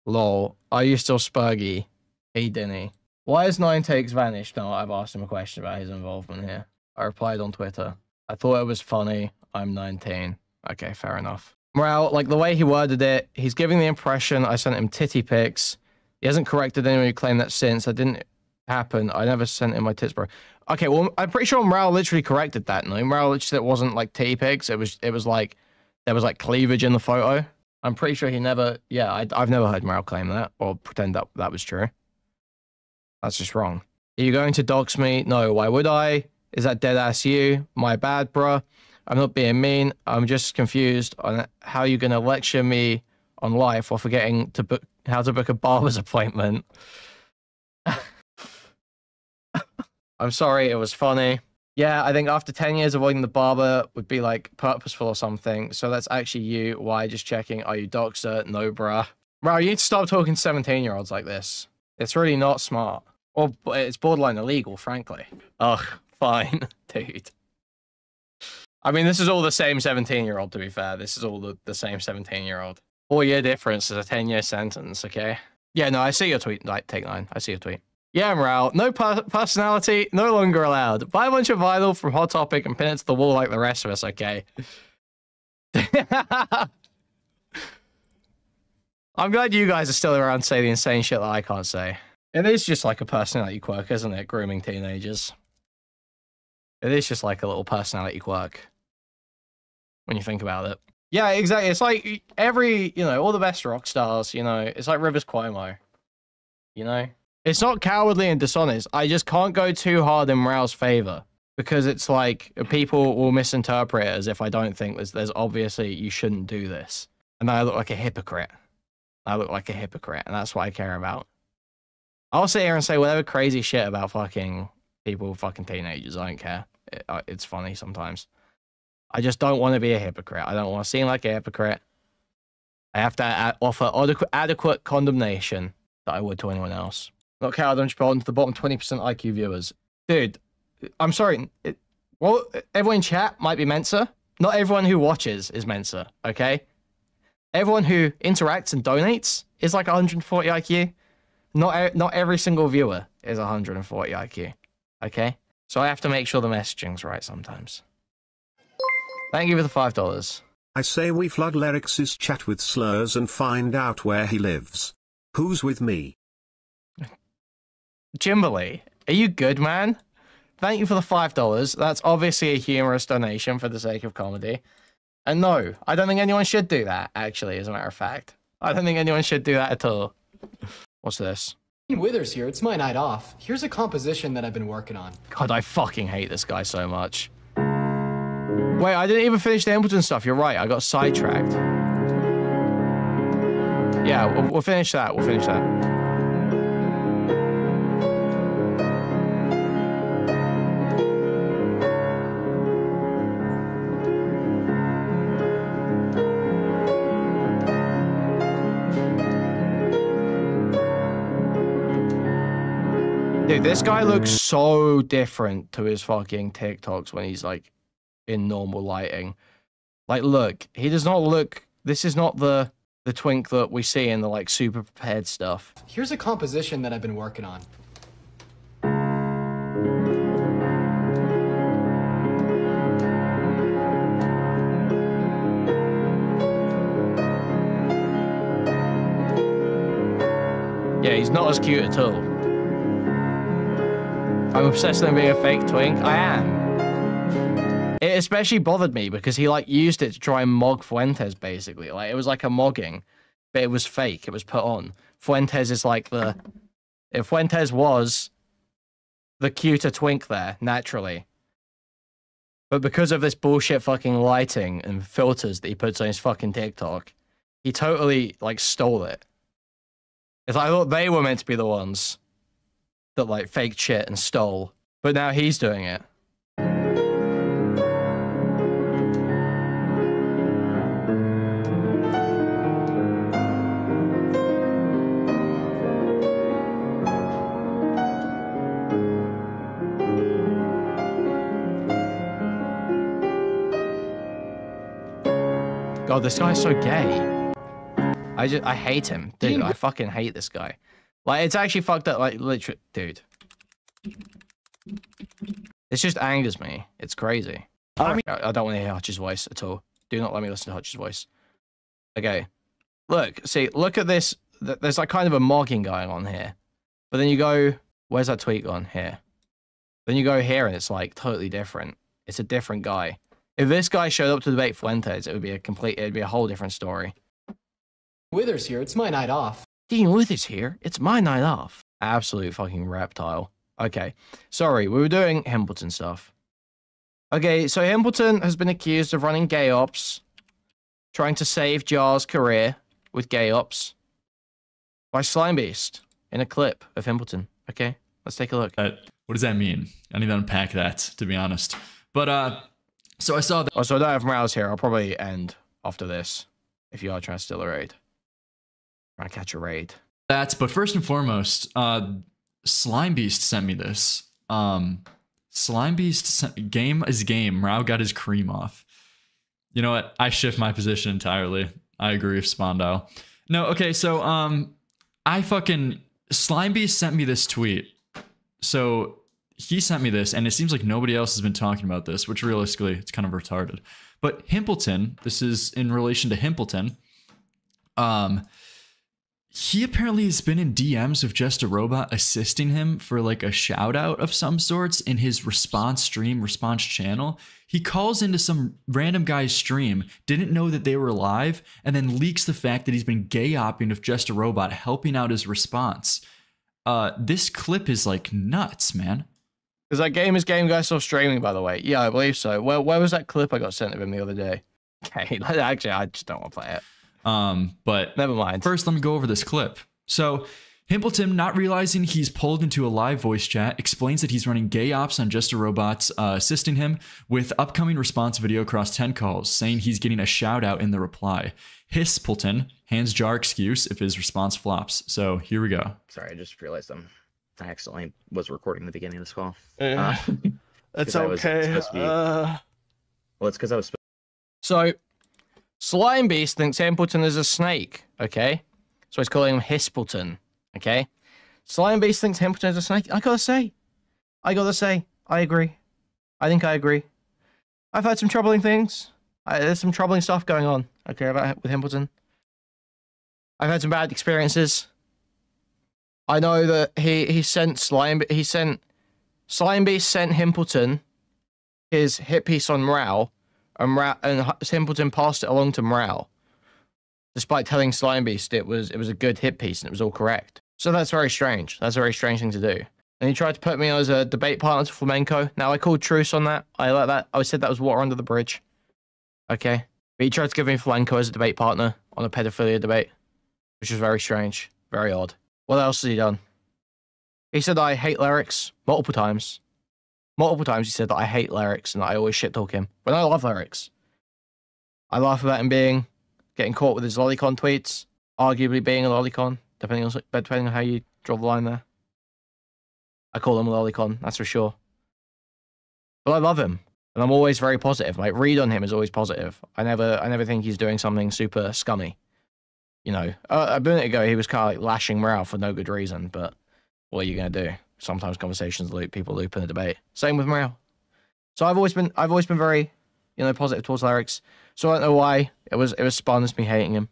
Lol. Are you still spurgy? Hey, Denny. Why has 9 takes vanished? No, I've asked him a question about his involvement here. I replied on Twitter. I thought it was funny. I'm 19. Okay, fair enough. Well, like the way he worded it, he's giving the impression I sent him titty pics. He hasn't corrected anyone who claimed that since. That didn't happen. I never sent him my tits, bro. Okay, well, I'm pretty sure Mrow literally corrected that. No, Mrow literally said it wasn't like titty pics. It was like there was like cleavage in the photo. I'm pretty sure he never. Yeah, I've never heard Mrow claim that or pretend that that was true. That's just wrong. Are you going to dox me? No. Why would I? Is that dead ass you? My bad, bruh. I'm not being mean. I'm just confused on how you're gonna lecture me on life while forgetting to book how to book a barber's appointment. I'm sorry, it was funny. Yeah, I think after 10 years avoiding the barber would be like purposeful or something. So that's actually you. Why? Just checking. Are you doxer? No, bruh. Bro, you need to stop talking 17-year-olds like this. It's really not smart. Or it's borderline illegal, frankly. Ugh, fine, dude. I mean, this is all the same 17-year-old, to be fair. This is all the same 17-year-old. 4-year difference is a 10-year sentence, okay? Yeah, no, I see your tweet. Like, take 9. I see your tweet. Yeah, Mrow. No personality, no longer allowed. Buy a bunch of vinyl from Hot Topic and pin it to the wall like the rest of us, okay? I'm glad you guys are still around to say the insane shit that I can't say. It is just like a personality quirk, isn't it? Grooming teenagers. It is just like a little personality quirk. When you think about it. Yeah, exactly. It's like every, all the best rock stars, it's like Rivers Cuomo. It's not cowardly and dishonest. I just can't go too hard in Mrow's favor. Because it's like, people will misinterpret it as if I don't think there's obviously, you shouldn't do this. And I look like a hypocrite. And that's what I care about. I'll sit here and say whatever crazy shit about fucking people, fucking teenagers. I don't care. It's funny sometimes. I just don't want to be a hypocrite. I don't want to seem like a hypocrite. I have to offer adequate condemnation that I would to anyone else. Not count them to the bottom 20% IQ viewers. Dude, I'm sorry. Well, everyone in chat might be Mensa. Not everyone who watches is Mensa, okay? Everyone who interacts and donates is like 140 IQ. Not every single viewer is 140 IQ, okay? So I have to make sure the messaging's right sometimes. Thank you for the $5. I say we flood Lyrix's chat with slurs and find out where he lives. Who's with me? Jimberly, are you good, man? Thank you for the $5. That's obviously a humorous donation for the sake of comedy. And no, I don't think anyone should do that, actually, as a matter of fact. I don't think anyone should do that at all. What's this? Withers here. It's my night off. Here's a composition that I've been working on. God, I fucking hate this guy so much. Wait, I didn't even finish the Himpleton stuff. You're right. I got sidetracked. Yeah, we'll finish that. We'll finish that. Dude, this guy looks so different to his fucking TikToks when he's like in normal lighting. Like, look, he does not look. This is not the twink that we see in the like super prepared stuff. Here's a composition that I've been working on. Yeah, he's not as cute at all. I'm obsessed with him being a fake twink. I am. It especially bothered me because he like used it to try and mog Fuentes basically. Like it was like a mogging, but it was fake. It was put on. Fuentes is like if Fuentes was the cuter twink there, naturally. But because of this bullshit fucking lighting and filters that he puts on his fucking TikTok, he totally like stole it. It's like I thought they were meant to be the ones that like faked shit and stole, but now he's doing it. God, this guy's so gay. I hate him, dude. I fucking hate this guy. Like, it's actually fucked up. Like, literally, dude. This just angers me. It's crazy. I don't want to hear Hutch's voice at all. Do not let me listen to Hutch's voice. Okay. Look, see, look at this. There's like kind of a mogging going on here. But then you go, where's that tweet gone? Here. Then you go here and it's like totally different. It's a different guy. If this guy showed up to debate Fuentes, it'd be a whole different story. Withers here. It's my night off. Dean Withers here. It's my night off. Absolute fucking reptile. Okay. Sorry, we were doing Himpleton stuff. Okay, so Himpleton has been accused of running gay ops, trying to save Jar's career with gay ops by Slime Beast in a clip of Himpleton. Okay, let's take a look. What does that mean? I need to unpack that, to be honest. But, so I saw that. Oh, so I don't have Mrow's here. I'll probably end after this if you are trying to steal a raid. Trying to catch a raid. But first and foremost, Slime Beast sent me this. Slime Beast sent game is game. Mrow got his cream off. You know what? I shift my position entirely. I agree with Spondyle. No, okay, so Slime Beast sent me this tweet. So he sent me this, and it seems like nobody else has been talking about this, which realistically, it's kind of retarded. But Himpleton, this is in relation to Himpleton. He apparently has been in DMs with JustARobot assisting him for like a shout out of some sorts in his response channel. He calls into some random guy's stream, didn't know that they were live, and then leaks the fact that he's been gay opping with JustARobot, helping out his response. This clip is like nuts, man. Is that Game guy still streaming, by the way? Yeah, I believe so. Well, where was that clip I got sent of him the other day? Okay, actually, I just don't want to play it. But never mind. First, let me go over this clip. So Himpleton, not realizing he's pulled into a live voice chat, explains that he's running gay ops on JustARobot, assisting him with upcoming response video across 10 calls, saying he's getting a shout out in the reply. Himpleton hands Jar excuse if his response flops. So here we go. Sorry, I just realized I accidentally was recording the beginning of this call. That's okay. Well, it's because I was. So, Slime Beast thinks Himpleton is a snake, okay? So he's calling him Hispleton, okay? Slime Beast thinks Himpleton is a snake. I gotta say, I agree. I think I agree. I've had some troubling things. There's some troubling stuff going on, okay, with Himpleton. I've had some bad experiences. I know that he sent Slime Beast sent Himpleton his hit piece on Mrow, and Himpleton passed it along to Mrow, despite telling Slime Beast it was a good hit piece and it was all correct. So that's very strange. That's a very strange thing to do. And he tried to put me as a debate partner to Flamenco. Now I called truce on that. I let that. I said that was water under the bridge. Okay, but he tried to give me Flamenco as a debate partner on a pedophilia debate, which was very strange, very odd. What else has he done? He said that I hate lyrics multiple times. Multiple times he said that I hate lyrics and that I always shit talk him. But I love lyrics. I laugh about him getting caught with his lolicon tweets, arguably being a lolicon, depending on how you draw the line there. I call him a lolicon, that's for sure. But I love him, and I'm always very positive. My read on him is always positive. I never think he's doing something super scummy. You know, a minute ago he was kind of like lashing Mrow for no good reason, but what are you gonna do? Sometimes conversations people loop in a debate. Same with Mrow. So I've always been very, positive towards lyrics. So I don't know why it was spun as me hating him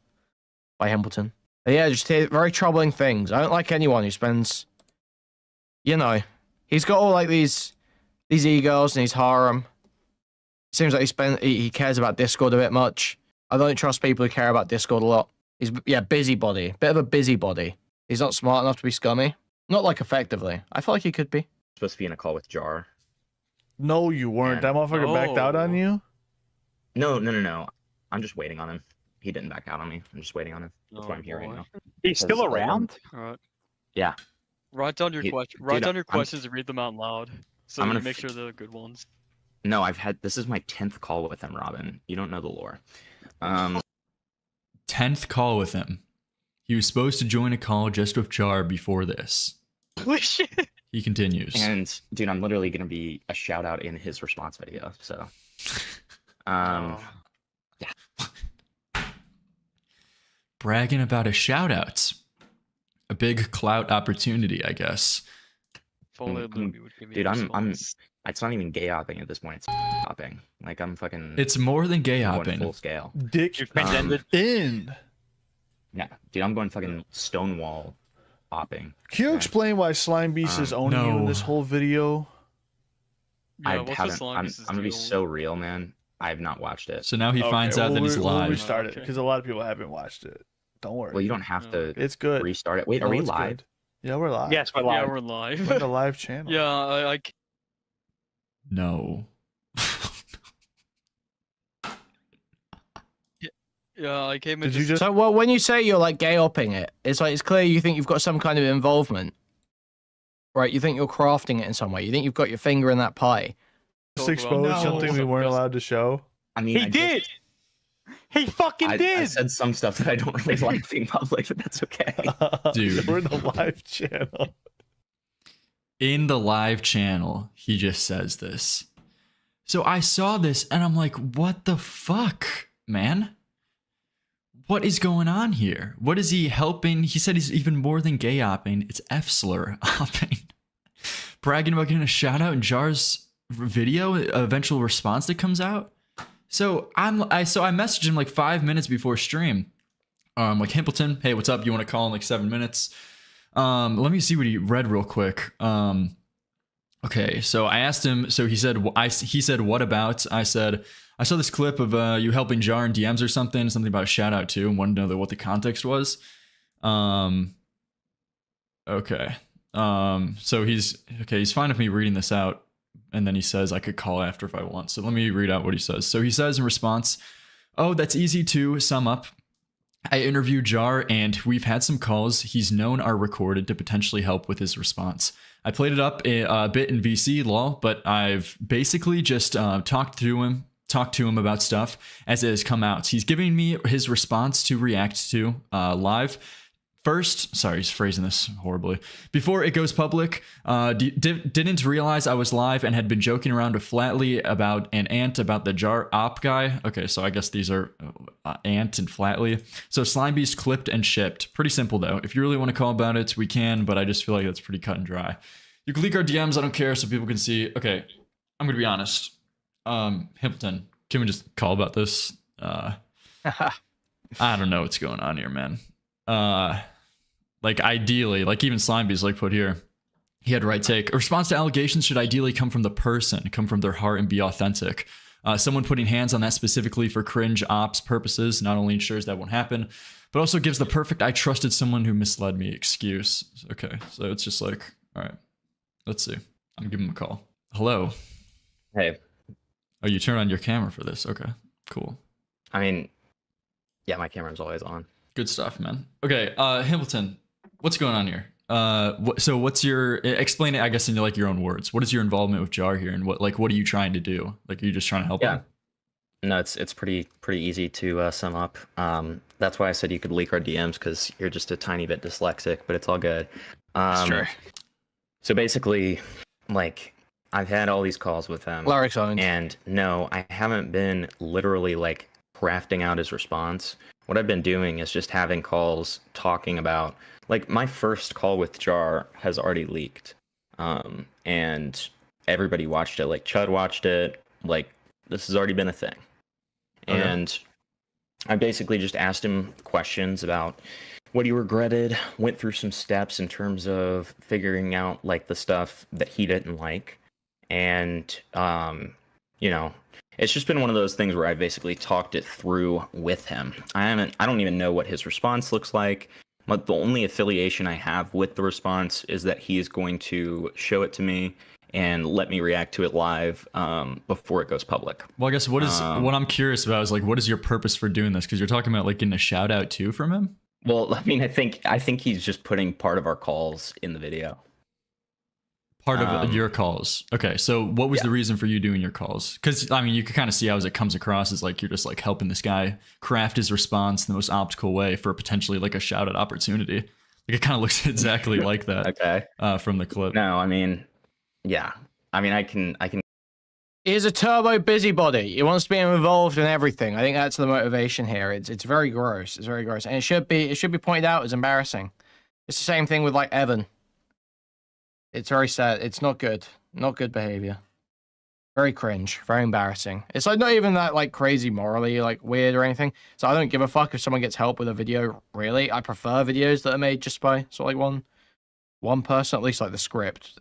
by Himpleton. But yeah, just very troubling things. I don't like anyone who spends, he's got all like these e-girls and his harem. Seems like he cares about Discord a bit much. I don't trust people who care about Discord a lot. He's busybody, bit of a busybody. He's not smart enough to be scummy. Not like effectively. I feel like he could be. Supposed to be in a call with Jar. No, you weren't. That motherfucker backed out on you? No. I'm just waiting on him. He didn't back out on me. I'm just waiting on him. That's why I'm here right now. He's still around? Alright. Yeah. Write down your questions and read them out loud. So you make sure they're good ones. No, this is my 10th call with him, Robin. You don't know the lore. 10th call with him. He was supposed to join a call just with Jar before this. Holy shit. He continues. And dude, I'm literally gonna be a shout out in his response video. So yeah. Bragging about a shout out. A big clout opportunity, I guess. Dude, it's not even gay hopping at this point. It's hopping. Like I'm fucking. It's more than gay hopping. Full scale. Dick in. Yeah, dude, I'm going fucking Stonewall hopping. Can you explain why Slime Beast is owning you in this whole video? Yeah, I'm gonna be so real, man. I have not watched it. So now he finds out that he's live. We'll restart it because a lot of people haven't watched it. Don't worry. Well, you don't have to. It's good. Restart it. Wait, are we live? Good. Yeah, we're live. Yes, we're live. Yeah, we're live. We're on the live channel. Yeah, No. Yeah, I came in. Did you just? So, well, when you say you're like gay upping it, it's clear you think you've got some kind of involvement, right? You think you're crafting it in some way. You think you've got your finger in that pie. Just exposed something we weren't allowed to show. I mean, He did. He fucking did. I said some stuff that I don't really like being public, but that's okay. Dude. We're in the live channel. In the live channel, he just says this. So I saw this and I'm like, what the fuck, man? What is going on here? What is he helping? He said he's even more than gay hopping. It's F-slur hopping. Bragging about getting a shout out in Jar's video, eventual response that comes out. So I messaged him like 5 minutes before stream. Like, Himpleton, hey, what's up? You want to call in like 7 minutes? Let me see what he read real quick. Okay, so I asked him. So he said, what about? I said, I saw this clip of you helping Jar in DMs or something about a shout out too, and wanted to know what the context was. Okay. So he's fine with me reading this out, and then he says I could call after if I want. So let me read out what he says. So he says in response, "Oh, that's easy to sum up. I interviewed Jar, and we've had some calls he's known are recorded to potentially help with his response. I played it up a bit in VC lol, but I've basically just talked to him about stuff as it has come out. He's giving me his response to react to live. First, sorry, he's phrasing this horribly. Before it goes public, didn't realize I was live and had been joking around with Flatly about an ant about the Jar op guy. Okay, so I guess these are Ant and Flatly. So Slime Beast clipped and shipped. Pretty simple though. If you really want to call about it, we can, but I just feel like that's pretty cut and dry. You can leak our DMs, I don't care, so people can see. Okay, I'm gonna be honest. Himpleton, can we just call about this? I don't know what's going on here, man. Like ideally, like even Slimebees like put here, he had the right take. A response to allegations should ideally come from the person, come from their heart and be authentic. Someone putting hands on that specifically for cringe ops purposes not only ensures that won't happen, but also gives the perfect "I trusted someone who misled me" excuse. Okay, so it's just like, all right, let's see. I'm giving him a call. Hello. Hey. Oh, you turn on your camera for this? Okay, cool. I mean, yeah, my camera's always on. Good stuff, man. Okay, Himpleton, what's going on here? So what's your, explain it, I guess, in like your own words. What is your involvement with Jar here, and what are you trying to do? Like, are you just trying to help him? No, it's pretty easy to sum up. That's why I said you could leak our DMs, because you're just a tiny bit dyslexic, but it's all good. That's true. So basically, like, I've had all these calls with him, and no, I haven't been literally like crafting out his response. What I've been doing is just having calls talking about, like, my first call with Jar has already leaked, and everybody watched it. Like, Chud watched it. Like, this has already been a thing. Okay. And I basically just asked him questions about what he regretted, went through some steps in terms of figuring out like the stuff that he didn't like. And, you know, it's just been one of those things where I basically talked it through with him. I don't even know what his response looks like. But the only affiliation I have with the response is that he is going to show it to me and let me react to it live before it goes public. Well, I guess what I'm curious about is like, what is your purpose for doing this? Because you're talking about like getting a shout out too from him. Well, I mean, I think he's just putting part of our calls in the video. Part of your calls. Okay, so what was the reason for you doing your calls? Because I mean, you can kind of see how it comes across as like you're just like helping this guy craft his response in the most optimal way for potentially like a shout out opportunity. Like it kind of looks exactly like that. Okay. From the clip. No, I mean, yeah. I mean, I can. He's a turbo busybody. He wants to be involved in everything. I think that's the motivation here. It's very gross. It's very gross, and it should be pointed out as embarrassing. It's the same thing with like Evan. It's very sad. It's not good. Not good behavior. Very cringe. Very embarrassing. It's like not even that like crazy morally like weird or anything. So I don't give a fuck if someone gets help with a video. Really, I prefer videos that are made just by sort of like one person, at least like the script,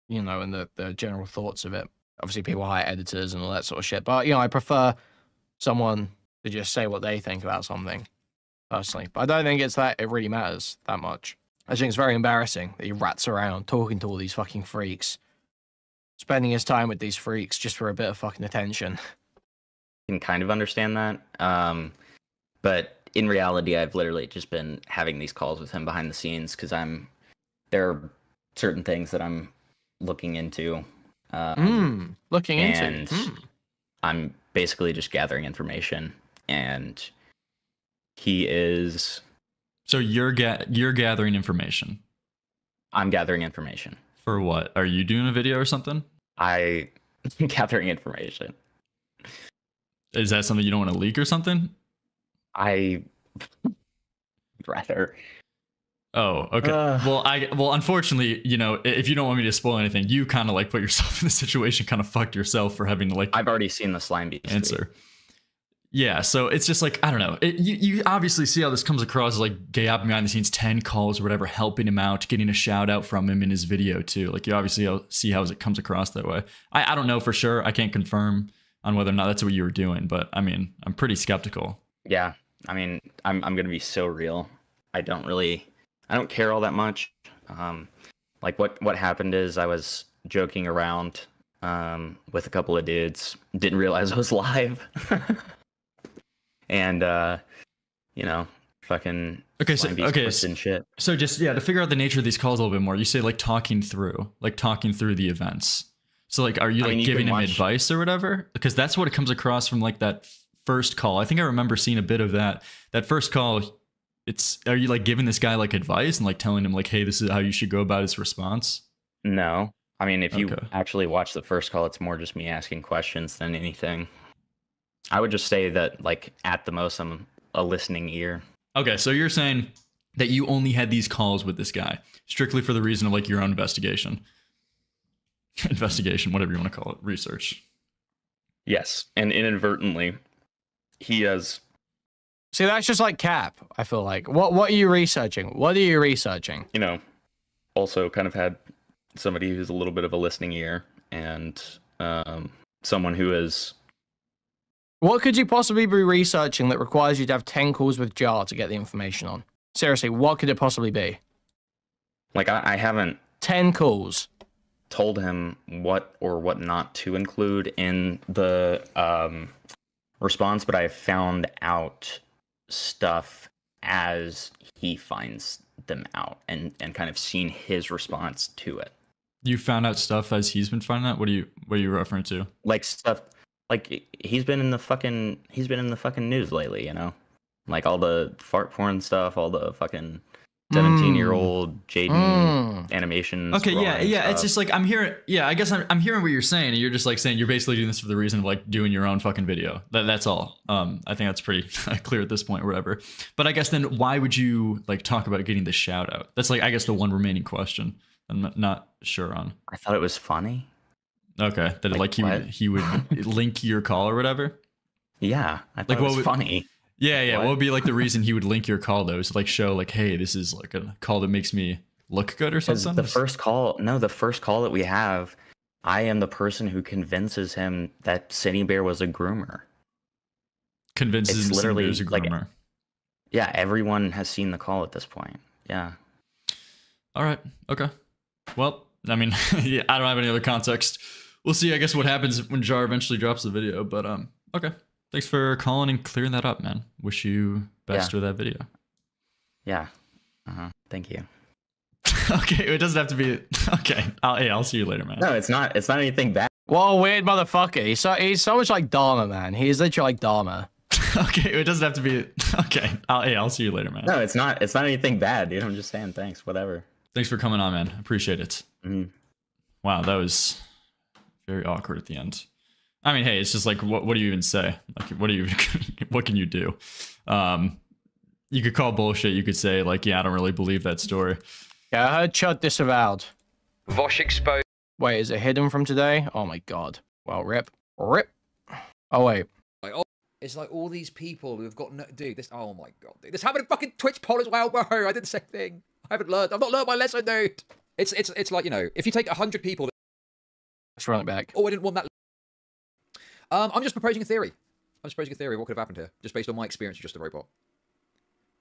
you know, and the general thoughts of it. Obviously, people hire editors and all that sort of shit. But you know, I prefer someone to just say what they think about something personally. But I don't think it really matters that much. I think it's very embarrassing that he rats around talking to all these fucking freaks, spending his time with these freaks just for a bit of fucking attention. I can kind of understand that. But in reality, I've literally just been having these calls with him behind the scenes because there are certain things that I'm looking into. I'm basically just gathering information, and he is. So you're gathering information. I'm gathering information. For what? Are you doing a video or something? I'm gathering information. Is that something you don't want to leak or something? I rather. Oh, okay. Well, unfortunately, you know, if you don't want me to spoil anything, you kind of like put yourself in the situation, kind of fucked yourself for having to like. I've already seen the Slime Beast answer. Yeah, so it's just like, I don't know. You obviously see how this comes across as like gay op behind the scenes, 10 calls or whatever, helping him out, getting a shout out from him in his video too. Like you obviously see how it comes across that way. I don't know for sure. I can't confirm on whether or not that's what you were doing, but I mean, I'm pretty skeptical. Yeah, I mean, I'm gonna be so real. I don't care all that much. Like what happened is I was joking around with a couple of dudes, didn't realize I was live. And, you know, fucking okay, so and shit. So just to figure out the nature of these calls a little bit more. You say like talking through the events. So like, are you like giving him advice or whatever? Because that's what it comes across from like that first call. I think I remember seeing a bit of that. That first call, are you like giving this guy like advice and like telling him like, hey, this is how you should go about his response? No. I mean, if you actually watch the first call, it's more just me asking questions than anything. I would just say that like at the most, I'm a listening ear. Okay, so you're saying that you only had these calls with this guy strictly for the reason of like your own investigation, whatever you want to call it, research. Yes, and inadvertently, he has. See, that's just like cap. I feel like. What are you researching? What are you researching? You know, also kind of had somebody who's a little bit of a listening ear and someone who is. What could you possibly be researching that requires you to have 10 calls with Jar to get the information on? Seriously, what could it possibly be? Like, I haven't... 10 calls. ...told him what or what not to include in the response, but I found out stuff as he finds them out and kind of seen his response to it. You found out stuff as he's been finding out? What are you referring to? Like stuff... Like, he's been in the fucking news lately, you know? Like, all the fart porn stuff, all the fucking 17-year-old Jaden animation. Okay, yeah, stuff. it's just like, I'm hearing, I guess I'm hearing what you're saying, and you're just like saying you're basically doing this for the reason of like doing your own fucking video. That's all. I think that's pretty clear at this point or whatever. But I guess then why would you like talk about getting the shout out? That's like, I guess the one remaining question I'm not sure on. I thought it was funny. Okay, that like he would link your call or whatever. Yeah, I thought it was funny. Yeah. What would be like the reason he would link your call though? Is to like show like, hey, this is like a call that makes me look good or something. The first call that we have, I am the person who convinces him that City Bear was a groomer. Convinces him literally was a groomer. Like, yeah, everyone has seen the call at this point. Yeah. All right. Okay. Well, I mean, yeah, I don't have any other context. We'll see, I guess, what happens when Jar eventually drops the video. But okay. Thanks for calling and clearing that up, man. Wish you best with that video. Yeah. Thank you. Okay, it doesn't have to be. Okay. I'll see you later, man. No, it's not anything bad. What a weird motherfucker. He's so much like Dharma, man. He's literally like Dharma. Okay, it doesn't have to be. Okay. I'll see you later, man. No, it's not anything bad, dude. I'm just saying thanks, whatever. Thanks for coming on, man. Appreciate it. Mm-hmm. Wow, that was very awkward at the end. I mean, hey, it's just like, what do you even say? Like, what can you do? You could call bullshit. You could say like, yeah, I don't really believe that story. Yeah, I heard Chud disavowed. Vosh exposed. Wait, is it hidden from today? Oh my god. Well, rip. Oh wait. It's like all these people who have got no... Dude, this... Oh my god, dude. This happened in fucking Twitch poll as well, bro. I did the same thing. I've not learned my lesson, dude. It's like, you know, if you take 100 people... Let's run it back. Oh, I didn't want that... I'm just proposing a theory. I'm just proposing a theory of what could have happened here, just based on my experience with JustARobot.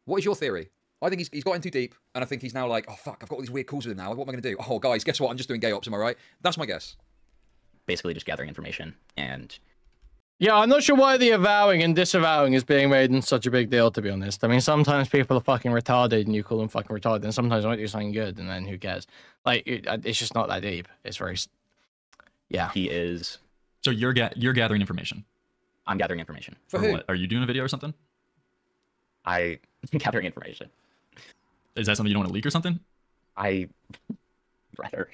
What is your theory? I think he's got in too deep, and I think he's now like, oh fuck, I've got all these weird calls with him now. What am I going to do? Oh, guys, guess what? I'm just doing gay ops, am I right? That's my guess. Basically just gathering information, and... Yeah, I'm not sure why the avowing and disavowing is being made in such a big deal, to be honest. I mean, sometimes people are fucking retarded and you call them fucking retarded, and sometimes they might do something good, and then who cares? Like, it's just not that deep. It's very... Yeah. He is... So you're gathering information? I'm gathering information. For who? What? Are you doing a video or something? I'm gathering information. Is that something you don't want to leak or something? Rather.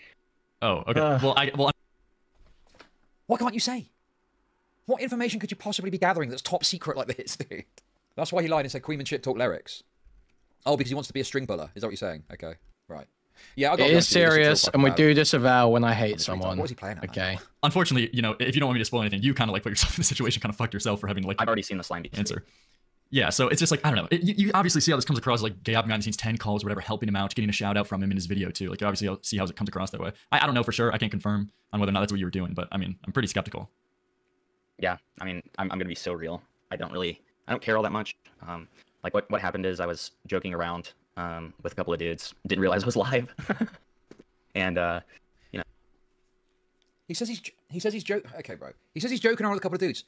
Oh, okay. What can't you say? What information could you possibly be gathering that's top secret like this, dude? That's why he lied and said Kuihman shit talk lyrics. Oh, because he wants to be a string puller. Is that what you're saying? Okay, right. Yeah, I got it is serious, and we do disavow when I hate someone. What is he playing at? Okay. Unfortunately, you know, if you don't want me to spoil anything, you kind of like put yourself in the situation, kind of fucked yourself for having like. I've already seen the slime answer. Yeah, so it's just like, I don't know. You obviously see how this comes across, like Gay behind the scenes, 10 calls or whatever, helping him out, getting a shout out from him in his video too. Like, you obviously see how it comes across that way. I don't know for sure. I can't confirm on whether or not that's what you were doing, but I mean, I'm pretty skeptical. Yeah, I mean, I'm gonna be so real. I don't care all that much. Like what happened is I was joking around with a couple of dudes, didn't realize it was live, and you know. He says he's joking. Okay, bro. He says he's joking around with a couple of dudes,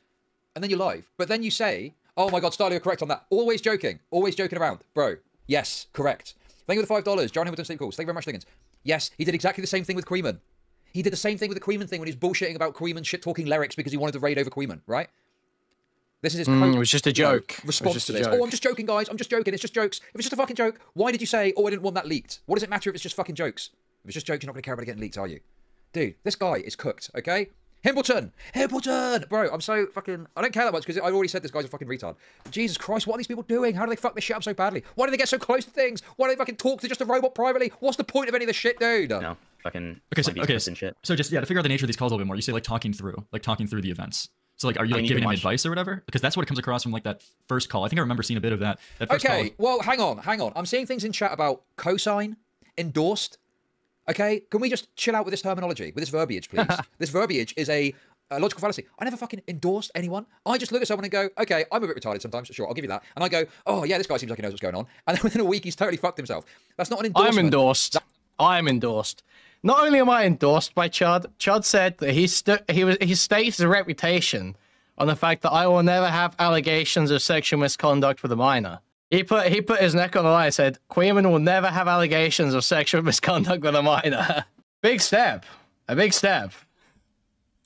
and then you're live. But then you say, Oh my God, Starly, you're correct on that. Always joking around. Bro, yes, correct. Thank you for the $5. John Himpleton Sleep Calls. Thank you very much, Liggins. Yes, he did exactly the same thing with Kuihman. He did the same thing with the Kuihman thing when he was bullshitting about Kuihman shit-talking lyrics because he wanted to raid over Kuihman, right? This is his it was just a joke. Response to this. Oh, I'm just joking, guys. I'm just joking. It's just jokes. If it's just a fucking joke, why did you say, oh, I didn't want that leaked? What does it matter if it's just fucking jokes? If it's just jokes, you're not going to care about it getting leaked, are you? Dude, this guy is cooked, okay? Himpleton! Bro, I'm so fucking... I don't care that much because I already said this guy's a fucking retard. Jesus Christ, what are these people doing? How do they fuck this shit up so badly? Why do they get so close to things? Why do they fucking talk to just a robot privately? What's the point of any of this shit, dude? No, fucking... Okay, so just, yeah, to figure out the nature of these calls a little bit more, you say, like, talking through the events. So, like, are you, like, giving him advice or whatever? Because that's what it comes across from, like, that first call. I think I remember seeing a bit of that first call. Okay, well, hang on. I'm seeing things in chat about cosign, endorsed. Okay, can we just chill out with this terminology, with this verbiage, please? This verbiage is a logical fallacy. I never fucking endorsed anyone. I just look at someone and go, okay, I'm a bit retarded sometimes, sure, I'll give you that. And I go, oh yeah, this guy seems like he knows what's going on. And then within a week, he's totally fucked himself. That's not an endorsement. I'm endorsed. Not only am I endorsed by Chud, Chud said that he stakes his reputation on the fact that I will never have allegations of sexual misconduct with a minor. He put his neck on the line and said, Kuihman will never have allegations of sexual misconduct with a minor. Big step. A big step.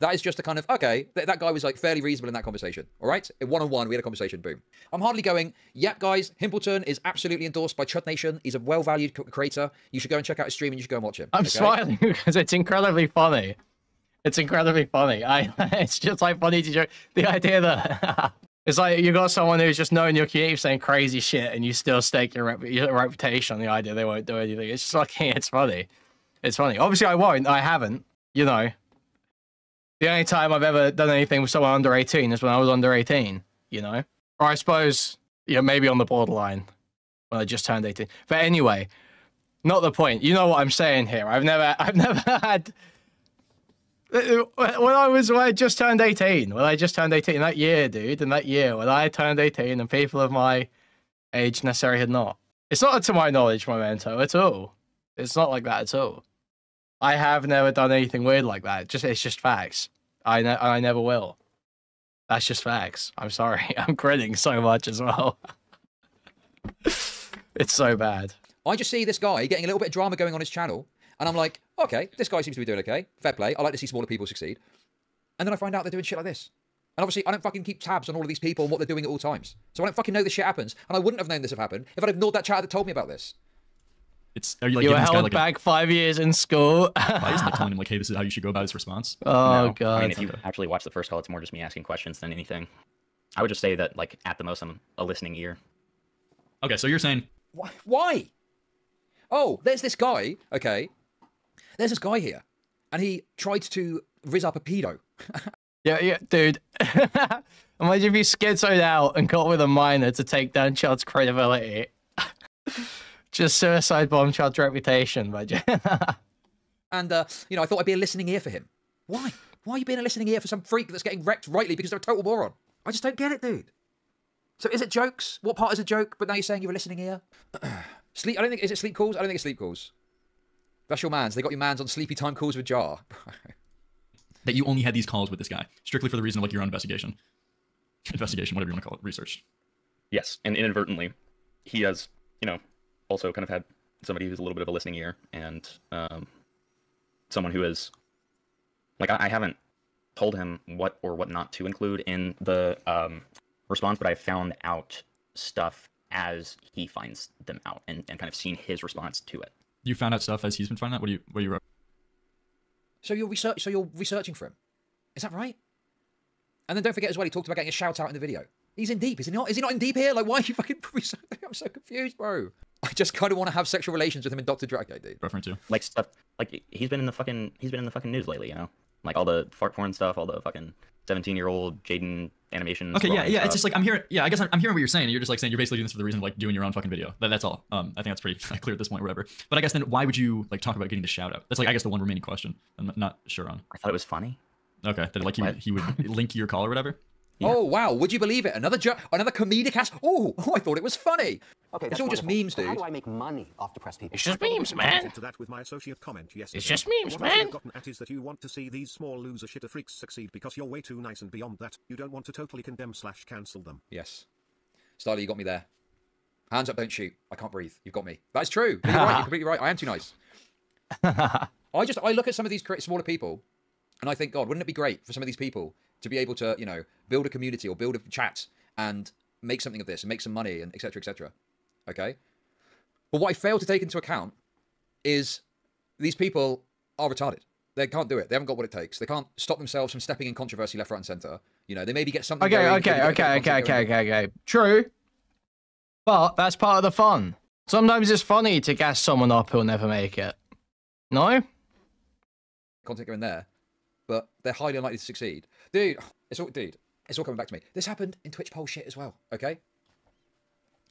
That is just a kind of, okay, that guy was like fairly reasonable in that conversation. All right? One-on-one, we had a conversation, boom. I'm hardly going, yep, guys, Himpleton is absolutely endorsed by Chud Nation. He's a well-valued creator. You should go and check out his stream and you should go and watch him. I'm smiling because it's incredibly funny. It's incredibly funny. It's just like funny to joke. The idea that it's like you got someone who's just knowing your community saying crazy shit and you still stake your reputation on the idea they won't do anything. It's just like, it's funny. It's funny. Obviously, I won't. I haven't. You know. The only time I've ever done anything with someone under 18 is when I was under 18, you know? Or I suppose, yeah, maybe on the borderline when I just turned 18. But anyway, not the point. You know what I'm saying here. I've never had... When I just turned 18, that year, dude, in that year, when I turned 18 and people of my age necessarily had not. It's not to my knowledge, Memento, at all. It's not like that at all. I have never done anything weird like that. It's just facts. I never will. That's just facts. I'm sorry. I'm grinning so much as well. It's so bad. I just see this guy getting a little bit of drama going on his channel, and I'm like, okay, this guy seems to be doing okay. Fair play. I like to see smaller people succeed. And then I find out they're doing shit like this. And obviously, I don't fucking keep tabs on all of these people and what they're doing at all times. So I don't fucking know this shit happens. And I wouldn't have known this have happened if I'd ignored that chat that told me about this. Are you, like, you were held back 5 years in school. Why isn't it telling him, like, hey, this is how you should go about his response? Oh, no. God. I mean, if you actually watch the first call, it's more just me asking questions than anything. I would just say that, like, at the most, I'm a listening ear. Okay, so you're saying... Why? Oh, there's this guy, okay. There's this guy here, and he tried to rizz up a pedo. Yeah, dude. Imagine if you schizoed out and got with a minor to take down Chud's credibility. Just suicide bomb Chud's reputation, but and you know, I thought I'd be a listening ear for him. Why? Why are you being a listening ear for some freak that's getting wrecked rightly because they're a total moron? I just don't get it, dude. So is it jokes? What part is a joke? But now you're saying you're a listening ear? Sleep? I don't think. Is it sleep calls? I don't think it's sleep calls. That's your mans. They got your mans on sleepy time calls with Jar. That you only had these calls with this guy strictly for the reason of, like, your own investigation, whatever you want to call it, research. Yes, and inadvertently, he has, you know, also kind of had somebody who's a little bit of a listening ear and someone who is, like, I haven't told him what or what not to include in the response, but I found out stuff as he finds them out and kind of seen his response to it. You found out stuff as he's been finding out? What do you wrote? So you're researching for him. Is that right? And then don't forget as well, he talked about getting a shout out in the video. He's in deep, is he not? Is he not in deep here? Like, why are you fucking researching? I'm so confused, bro. I just kind of want to have sexual relations with him in Dr. Draco, dude. Referring to like stuff like he's been in the fucking news lately, you know? Like all the fart porn stuff, all the fucking 17-year-old Jaden animations. Okay, yeah, it's just like I'm hearing. Yeah, I guess I'm hearing what you're saying. You're just like saying you're basically doing this for the reason of, like, doing your own fucking video. That's all. I think that's pretty clear at this point, or whatever. But I guess then why would you, like, talk about getting the shout out? That's, like, I guess the one remaining question. I'm not sure on. I thought it was funny. Okay, that, like, he would link your call or whatever. Yeah. Oh wow! Would you believe it? Another comedic ass. Oh, I thought it was funny. Okay, it's all just memes, dude. How do I make money off depressed people? It's just memes, man. Into that with my associate comment yesterday. It's just memes, what man. I've gotten at is that you want to see these small loser shitter freaks succeed because you're way too nice, and beyond that, you don't want to totally condemn/cancel them. Yes. Styler, you got me there. Hands up, don't shoot. I can't breathe. You've got me. That's true. You're right. You're completely right. I am too nice. I look at some of these smaller people, and I think, God, wouldn't it be great for some of these people to be able to, you know, build a community or build a chat and make something of this and make some money and et cetera, et cetera. Okay? But what I fail to take into account is these people are retarded. They can't do it. They haven't got what it takes. They can't stop themselves from stepping in controversy left, right, and center. You know, they maybe get something. Okay. True. But that's part of the fun. Sometimes it's funny to gas someone up who'll never make it. No? Content going there, but they're highly unlikely to succeed. Dude, it's all coming back to me. This happened in Twitch poll shit as well, okay?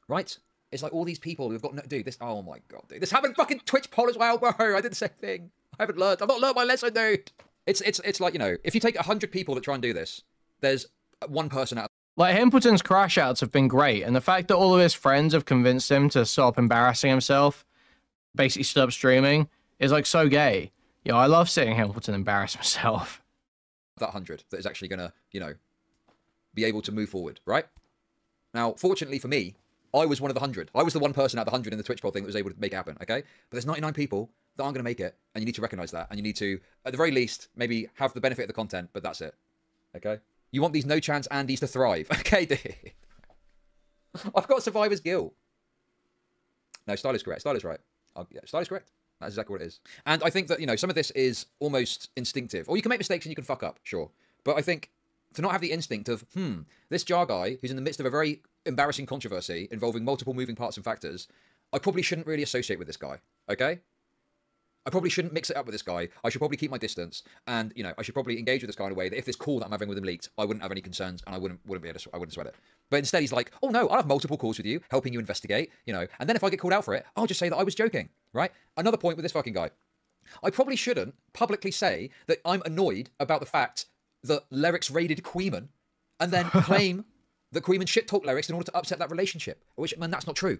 Right? It's like all these people who've got no... Dude, oh my God, dude. This happened fucking Twitch poll as well, bro. I did the same thing. I've not learned my lesson, dude. It's like, you know, if you take 100 people that try and do this, there's one person out. Like, Himpleton's crash outs have been great, and the fact that all of his friends have convinced him to stop embarrassing himself, basically stop streaming, is like so gay. Yeah, I love seeing Himpleton embarrass himself. That 100 that is actually gonna, you know, be able to move forward, right? Now, fortunately for me, I was one of the 100. I was the one person out of the 100 in the Twitch poll thing that was able to make it happen, okay? But there's 99 people that aren't going to make it, and you need to recognize that, and you need to, at the very least, maybe have the benefit of the content, but that's it, okay? You want these no chance Andys to thrive, okay, dude? I've got survivor's guilt. No, Style is correct. Style is right. Yeah, Style is correct. That's exactly what it is. And I think that, you know, some of this is almost instinctive. Or you can make mistakes and you can fuck up, sure. But I think to not have the instinct of, this jar guy who's in the midst of a very embarrassing controversy involving multiple moving parts and factors, I probably shouldn't really associate with this guy, okay? I probably shouldn't mix it up with this guy. I should probably keep my distance, and you know, I should probably engage with this guy in a way that if this call that I'm having with him leaked, I wouldn't have any concerns, and I wouldn't be able to, I wouldn't sweat it. But instead, he's like, "Oh no, I'll have multiple calls with you, helping you investigate, you know, and then if I get called out for it, I'll just say that I was joking, right?" Another point with this fucking guy, I probably shouldn't publicly say that I'm annoyed about the fact that Lyrix raided Kuihman, and then claim that Kuihman shit talked Lyrix in order to upset that relationship. Which, man, that's not true.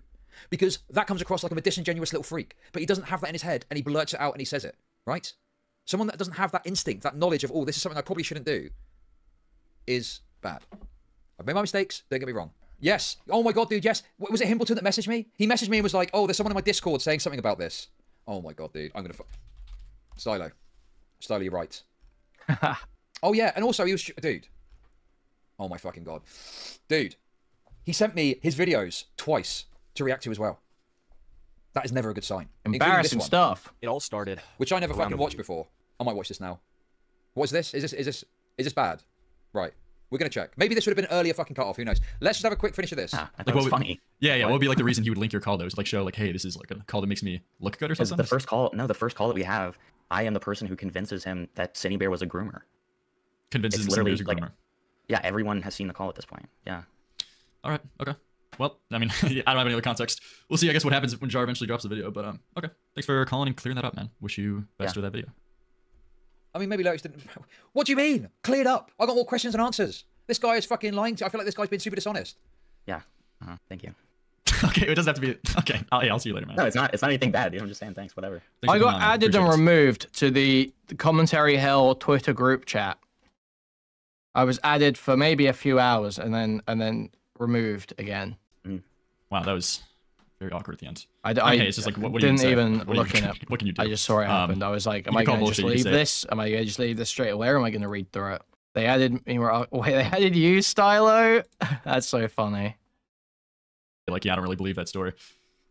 Because that comes across like I'm a disingenuous little freak. But he doesn't have that in his head, and he blurts it out and he says it, right? Someone that doesn't have that instinct, that knowledge of, oh, this is something I probably shouldn't do, is bad. I've made my mistakes, don't get me wrong. Yes. Oh my God, dude, yes. Was it Himpleton that messaged me? He messaged me and was like, oh, there's someone in my Discord saying something about this. Oh my God, dude. I'm going to... Stylo, you're right. Oh yeah, and also he was... Dude. Oh my fucking God. Dude. He sent me his videos twice to react to as well. That is never a good sign. Embarrassing stuff. It all started. Which I never fucking watched before. I might watch this now. What is this? Is this bad? Right. We're gonna check. Maybe this would have been an earlier fucking cut off. Who knows? Let's just have a quick finish of this. I think it's funny. Yeah. What would be like the reason he would link your call though? Is like show like, hey, this is like a call that makes me look good or something. The first call. No, the first call that we have. I am the person who convinces him that Cindy Bear was a groomer. Convinces him Cindy Bear's a groomer. Like, yeah, everyone has seen the call at this point. Yeah. All right. Okay. Well, I mean, I don't have any other context. We'll see, I guess, what happens when Jar eventually drops the video. But okay. Thanks for calling and clearing that up, man. Wish you best with that video. I mean, maybe Lyrix didn't... What do you mean? Cleared up. I got more questions and answers. This guy is fucking lying to... I feel like this guy's been super dishonest. Yeah. Thank you. Okay, it doesn't have to be... Okay, I'll see you later, man. No, it's not anything bad, dude. I'm just saying thanks, whatever. I got added and removed to the Commentary Hell Twitter group chat. I was added for maybe a few hours and then removed again. Wow, that was very awkward at the end. Okay, it's just like, what didn't even look in it. What can you do? I just saw it happen. I was like, am I going to just leave this? Am I going to just leave this straight away, or am I going to read through it? They added me. Wait, they added you, Stylo? That's so funny. Like, yeah, I don't really believe that story.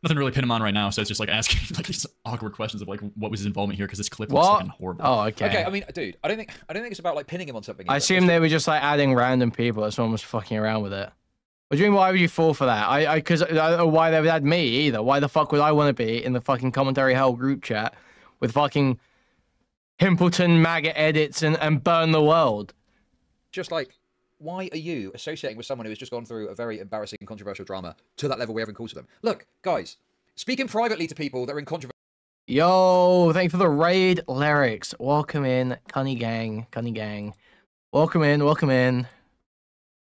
Nothing to really pin him on right now, so it's just like asking like these awkward questions of like, what was his involvement here? Because this clip looks fucking horrible. Oh, okay. Okay, I mean, dude, I don't think it's about like pinning him on something. I assume they were just like adding random people, that someone was fucking around with it. What do you mean, why would you fall for that? Because I don't know why they would add me either. Why the fuck would I want to be in the fucking Commentary Hell group chat with fucking Himpleton MAGA edits and burn the world? Just like, why are you associating with someone who has just gone through a very embarrassing and controversial drama to that level where having calls to them? Look, guys, speaking privately to people that are in controversy. Yo, thank you for the raid, Lyrix. Welcome in, Cunny Gang. Welcome in.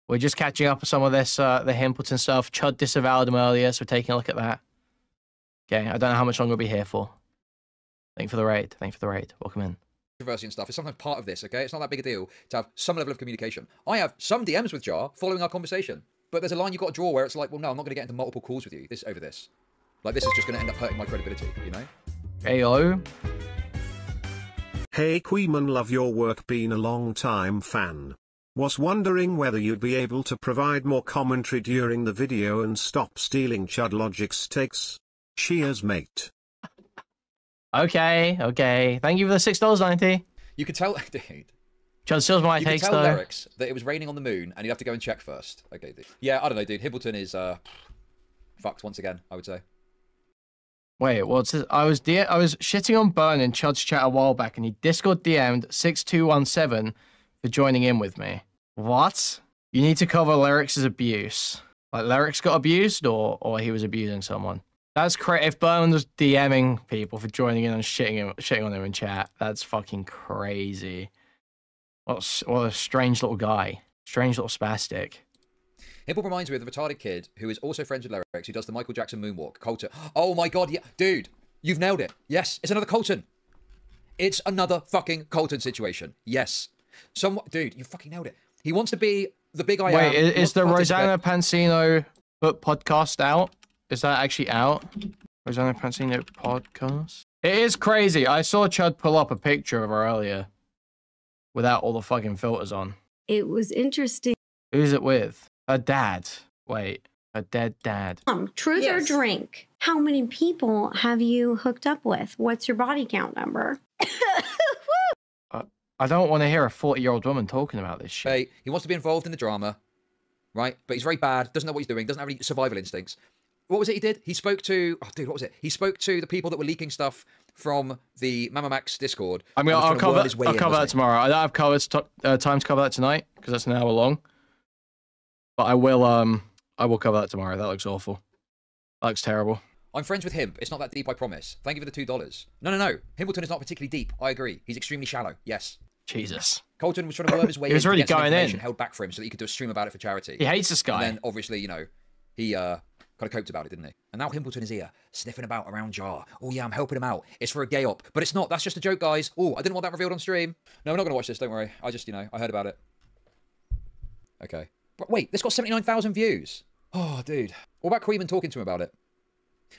We're just catching up with some of this, the Himpleton stuff. Chud disavowed him earlier, so we're taking a look at that. Okay, I don't know how much longer we'll be here for. Thank you for the raid. Welcome in. Controversy and stuff is sometimes part of this, okay? It's not that big a deal to have some level of communication. I have some DMs with Jar following our conversation. But there's a line you've got to draw where it's like, well, no, I'm not going to get into multiple calls with you over this. Like, this is just going to end up hurting my credibility, you know? Heyo. Hey Kuihman, love your work, been a long time fan. Was wondering whether you'd be able to provide more commentary during the video and stop stealing Chud Logic's takes. Cheers, mate. Okay. Thank you for the $6.90. You could tell, dude. Chud steals my takes, though. You could tell though. Lyrics that it was raining on the moon, and you'd have to go and check first. Okay, dude. Yeah, I don't know, dude. Himpleton is fucked once again, I would say. Wait, what's this? I was shitting on Burn in Chud's chat a while back, and he Discord DM'd 6217 for joining in with me. What? You need to cover Lyrics' abuse. Like, Lyrics got abused, or he was abusing someone? That's crazy. If Burn was DMing people for joining in and shitting on him in chat, that's fucking crazy. What a strange little guy. Strange little spastic. Himple reminds me of the retarded kid who is also friends with Lyrics, who does the Michael Jackson moonwalk. Colton. Oh my god, yeah. Dude, you've nailed it. Yes, it's another Colton. It's another fucking Colton situation. Yes. Dude, you fucking nailed it. He wants to be the big I am. Wait, is the Rosanna Pansino podcast out? Is that actually out? Rosanna Pansino podcast? It is crazy. I saw Chud pull up a picture of her earlier without all the fucking filters on. It was interesting. Who's it with? Her dad. Wait, her dead dad. Truth or drink? How many people have you hooked up with? What's your body count number? I don't want to hear a 40-year-old woman talking about this shit. Hey, he wants to be involved in the drama, right? But he's very bad, doesn't know what he's doing, doesn't have any survival instincts. What was it he did? He spoke to... Oh, dude, what was it? He spoke to the people that were leaking stuff from the Mama Max Discord. I'll cover that tomorrow. I don't have time to cover that tonight, because that's an hour long. But I will cover that tomorrow. That looks awful. That looks terrible. I'm friends with him. It's not that deep, I promise. Thank you for the $2. No. Himpleton is not particularly deep. I agree. He's extremely shallow. Yes. Jesus. Colton was trying to worm his way he was in really to get some going information in. held back for him so that he could do a stream about it for charity. He hates this guy. And then, obviously, you know, he kind of coped about it, didn't he? And now Himpleton is here, sniffing about around Jar. Oh, yeah, I'm helping him out. It's for a gay op. But it's not. That's just a joke, guys. Oh, I didn't want that revealed on stream. No, we're not going to watch this. Don't worry. I just, you know, I heard about it. Okay. But wait, this got 79,000 views. Oh, dude. What about Kuihman talking to him about it?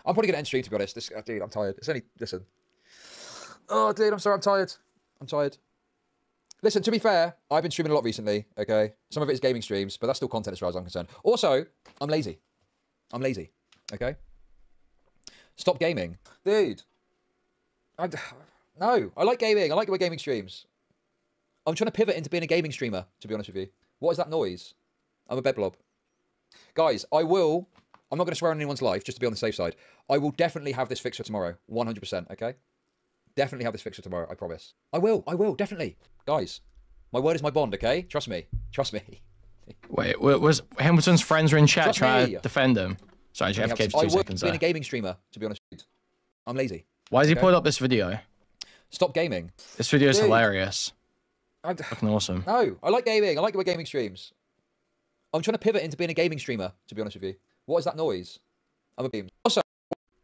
I'm probably going to end stream, to be honest. Dude, I'm tired. It's only... Listen. Oh, dude, I'm sorry. I'm tired. I'm tired. Listen, to be fair, I've been streaming a lot recently, okay? Some of it is gaming streams, but that's still content as far as I'm concerned. Also, I'm lazy. I'm lazy, okay? Stop gaming. Dude. No, I like gaming. I like my gaming streams. I'm trying to pivot into being a gaming streamer, to be honest with you. What is that noise? I'm a bed blob. Guys, I'm not going to swear on anyone's life, just to be on the safe side. I will definitely have this fixed for tomorrow. 100%, okay? Definitely have this fixed for tomorrow, I promise. I will, definitely. Guys, my word is my bond, okay? Trust me. Trust me. Wait, was Himpleton's friends were in chat trying to defend him? Sorry, JFK for 2 seconds there. Being a gaming streamer, to be honest with you. I'm lazy. Why has he pulled up this video? Stop gaming. This video is hilarious. Fucking awesome. No, I like gaming. I like my gaming streams. I'm trying to pivot into being a gaming streamer, to be honest with you. What is that noise? I'm a beam. Also,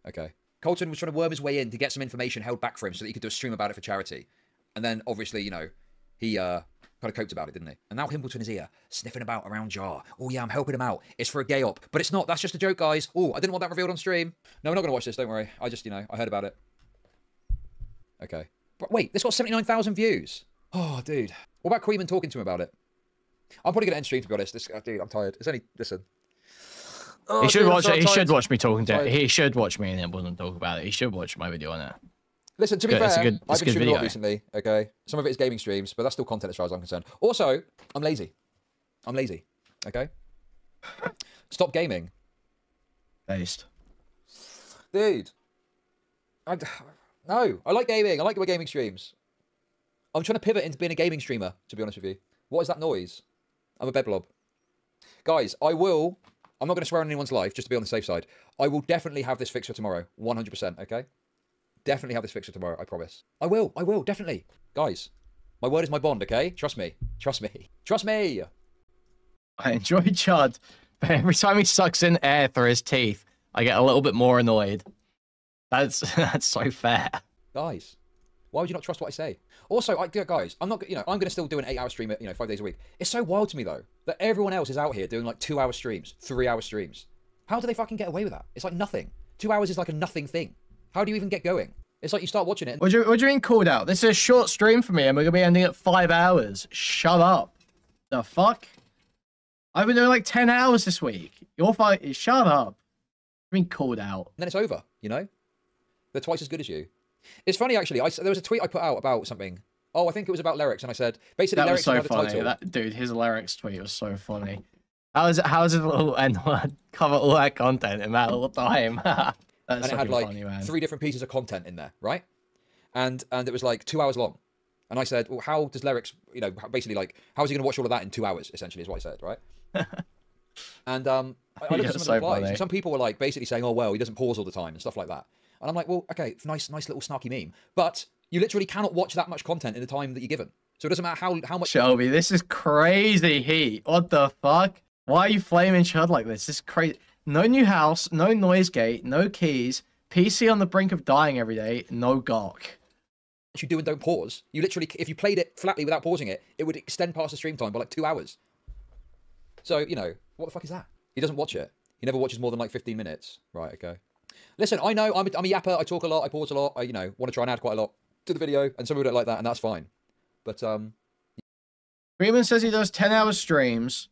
okay. Colton was trying to worm his way in to get some information held back for him so that he could do a stream about it for charity. And then, obviously, you know, he kind of coped about it, didn't he? And now Himpleton is here, sniffing about around Jar. Oh, yeah, I'm helping him out. It's for a gay op. But it's not. That's just a joke, guys. Oh, I didn't want that revealed on stream. No, we're not going to watch this. Don't worry. I just, you know, I heard about it. Okay. But wait, this got 79,000 views. Oh, dude. What about Kuihman talking to him about it? I'm probably going to end stream, to be honest. Dude, I'm tired. It's only... Listen. Oh, he should watch it. He should watch me talking to it. He should watch me and it wasn't talk about it. He should watch my video on it. Listen, to be fair, I've been streaming a lot recently, okay? Some of it is gaming streams, but that's still content as far as I'm concerned. Also, I'm lazy. I'm lazy, okay? Stop gaming. Based. Dude. No, I like gaming. I like my gaming streams. I'm trying to pivot into being a gaming streamer, to be honest with you. What is that noise? I'm a bed blob. Guys, I'm not going to swear on anyone's life, just to be on the safe side. I will definitely have this fixed for tomorrow. 100%, okay? Definitely have this fixed for tomorrow, I promise. I will, definitely. Guys, my word is my bond, okay? Trust me. Trust me. Trust me! I enjoy Chud, but every time he sucks in air through his teeth, I get a little bit more annoyed. That's so fair. Guys, why would you not trust what I say? Also, guys, I'm not, I'm gonna still do an 8-hour stream, 5 days a week. It's so wild to me though that everyone else is out here doing like 2-hour streams, 3-hour streams. How do they fucking get away with that? It's like nothing. 2 hours is like a nothing thing. How do you even get going? It's like you start watching it. What do you mean called out? This is a short stream for me, and we're gonna be ending at 5 hours. Shut up. The fuck? I've been doing like 10 hours this week. You're fine. Shut up. I mean called out. And then it's over. They're twice as good as you. It's funny actually. There was a tweet I put out about something. Oh, I think it was about lyrics, and I said basically that lyrics was so the funny. title. Dude, his lyrics tweet was so funny. How is his little N-word cover all that content in that little time? And it had like funny, 3 different pieces of content in there, right? And it was like 2 hours long. And I said, well, how does lyrics, basically like, how is he going to watch all of that in 2 hours? Essentially, is what I said, right? And I looked at some of the replies. Some people were like basically saying, oh well, he doesn't pause all the time and stuff like that. And I'm like, well, okay, nice little snarky meme, but you literally cannot watch that much content in the time that you're given. So it doesn't matter how much. Shelby, this is crazy heat. What the fuck? Why are you flaming Chud like this? This is crazy. No new house, no noise gate, no keys, PC on the brink of dying every day, no gawk. You do and don't pause. You literally, if you played it flatly without pausing it, it would extend past the stream time by like 2 hours. So, what the fuck is that? He doesn't watch it. He never watches more than like 15 minutes. Right, okay. Listen, I know I'm a yapper. I talk a lot. I pause a lot. I, want to try and add quite a lot to the video. And some people don't like that, and that's fine. But, Kuihman says he does 10-hour streams,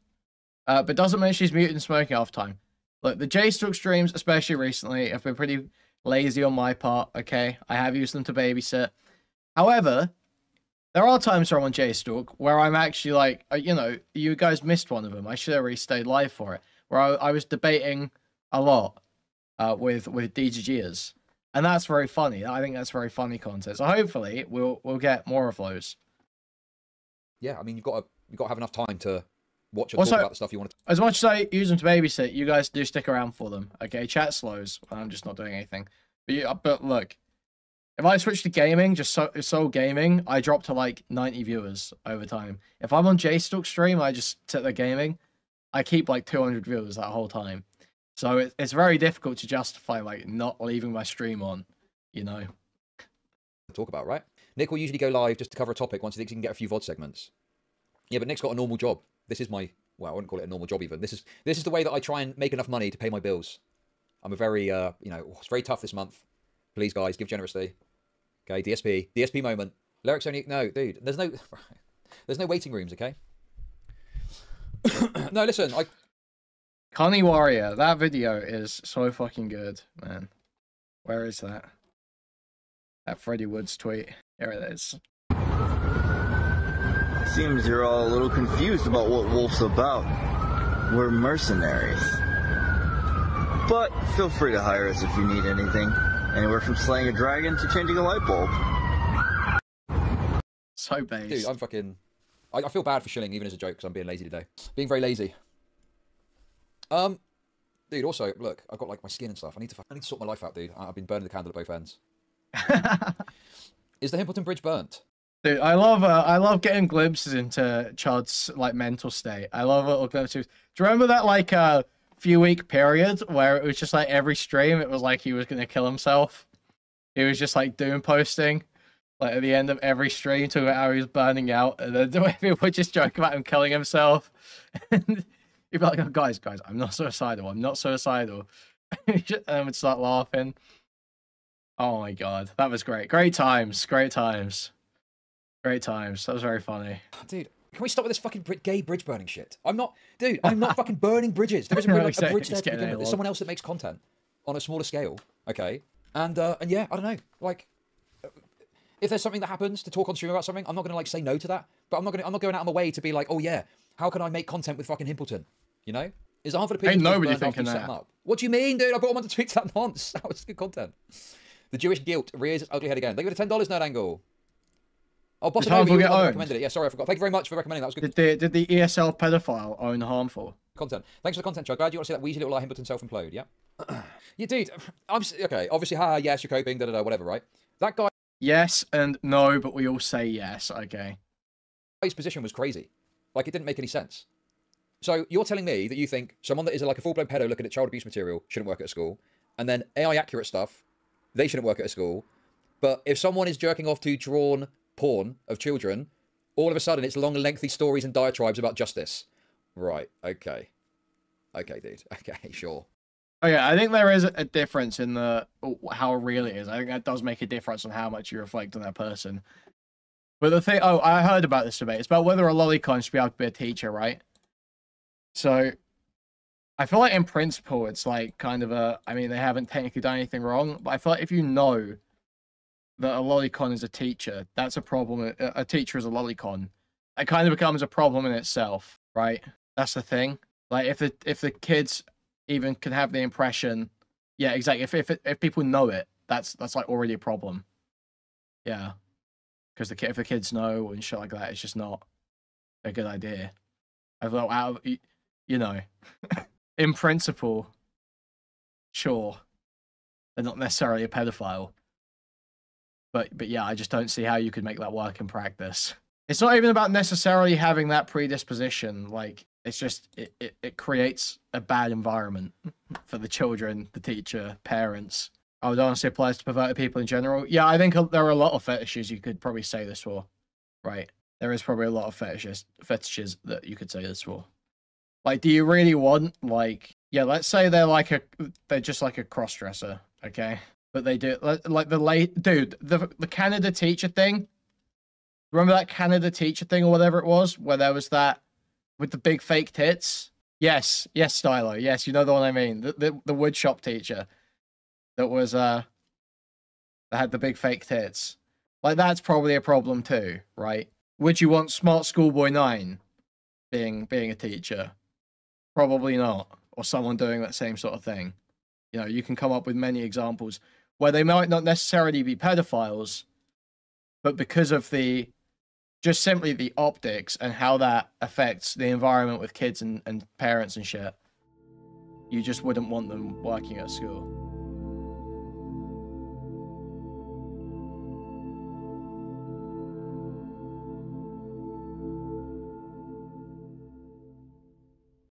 but doesn't mention he's muting smoking off time. Look, the JustARobot streams, especially recently, have been pretty lazy on my part, okay? I have used them to babysit. However, there are times where I'm on JustARobot where I'm actually like, you guys missed one of them. I should have really stayed live for it. Where I was debating a lot with DGGers. And that's very funny. I think that's very funny content. So hopefully we'll get more of those. Yeah, I mean, you've got to have enough time to watch and talk about the stuff you want to. As much as I use them to babysit, you guys do stick around for them. Okay, chat slows when I'm just not doing anything. But look, if I switch to gaming, just sole gaming, I drop to like 90 viewers over time. If I'm on JustARobot stream, I just sit there gaming, I keep like 200 viewers that whole time. So it's very difficult to justify like not leaving my stream on, Talk about, right? Nick will usually go live just to cover a topic once he thinks he can get a few VOD segments. Yeah, but Nick's got a normal job. This is my, well, I wouldn't call it a normal job even. This is the way that I try and make enough money to pay my bills. I'm a very, it's very tough this month. Please, guys, give generously. Okay, DSP moment. Lyrics only, no, dude, there's no waiting rooms, okay? No, listen, Connie Warrior, that video is so fucking good, man. Where is that? That Freddie Woods tweet. Here it is. Seems you're all a little confused about what Wolf's about. We're mercenaries. But feel free to hire us if you need anything. Anywhere from slaying a dragon to changing a light bulb. So based. Dude, I'm fucking... I feel bad for shilling even as a joke because I'm being lazy today. Being very lazy. Dude, also, look, I've got like my skin and stuff. I need to sort my life out, dude. I've been burning the candle at both ends. Is the Himpleton Bridge burnt? Dude, I love getting glimpses into Chud's like mental state. I love little glimpses. Do you remember that like few week period where it was just like every stream it was like he was gonna kill himself? He was just like doom posting like at the end of every stream talking about how he was burning out, and then people would just joke about him killing himself. And he'd be like, oh, guys, I'm not suicidal. I'm not suicidal. And then would start laughing. Oh my god, that was great. Great times. Great times. Great times. That was very funny. Dude, can we stop with this fucking gay bridge burning shit? I'm not fucking burning bridges. There isn't really like a bridge there to begin with. There's someone else that makes content on a smaller scale, okay? And yeah, I don't know. Like, if there's something that happens to talk on stream about something, I'm not gonna like say no to that. But I'm not going out of my way to be like, oh yeah, how can I make content with fucking Himpleton? Is half of the people ain't nobody thinking that. Up? What do you mean, dude? I brought him on to tweet that nonce. That was good content. The Jewish guilt rears its ugly head again. Thank you for the $10, Nerd Angle. Oh, Boss you recommended it. Yeah, sorry, I forgot. Thank you very much for recommending that. Was good. Did the ESL pedophile own Harmful? Content. Thanks for the content, Chuck. Glad you want to see that Weasley little Himpleton self-implode, yeah? Yeah, dude, okay, obviously, yes, you're coping, whatever, right? That guy... Yes and no, but we all say yes, okay. His position was crazy. Like, it didn't make any sense. So, you're telling me that you think someone that is like a full-blown pedo looking at child abuse material shouldn't work at a school, and then AI-accurate stuff, they shouldn't work at a school, but if someone is jerking off to drawn porn of children, all of a sudden it's long and lengthy stories and diatribes about justice. Right, okay. Okay, dude. Okay, sure. Oh yeah, I think there is a difference in the how real it is. I think that does make a difference on how much you reflect on that person. But the thing, I heard about this debate. It's about whether a lolicon should be able to be a teacher, right? So, I feel like in principle, it's like kind of I mean, they haven't technically done anything wrong, but I feel like if you know that a lolicon is a teacher, that's a problem. A teacher is a lolicon. It kind of becomes a problem in itself, right? That's the thing. Like if the kids even can have the impression, yeah, exactly. If people know it, that's like already a problem. Yeah, because if the kids know and shit like that, it's just not a good idea. I thought, you know, in principle, sure, they're not necessarily a pedophile, but yeah, I just don't see how you could make that work in practice. It's not even about necessarily having that predisposition. Like, it's just, it creates a bad environment for the children, the teacher, parents. I would honestly apply to perverted people in general. Yeah, I think there are a lot of fetishes you could probably say this for, right? There is probably a lot of fetishes that you could say this for. Like, do you really want, like, yeah, let's say they're just like a cross-dresser, okay? But they do, like the Canada teacher thing. Remember that Canada teacher thing or whatever it was, where there was that with the big fake tits? Yes, Stylo. Yes, you know the one I mean. The woodshop teacher that was that had the big fake tits. Like, that's probably a problem too, right? Would you want Smart Schoolboy 9 being a teacher? Probably not. Or someone doing that same sort of thing. You know, you can come up with many examples where they might not necessarily be pedophiles, but because of just simply the optics and how that affects the environment with kids and parents and shit, you just wouldn't want them working at school.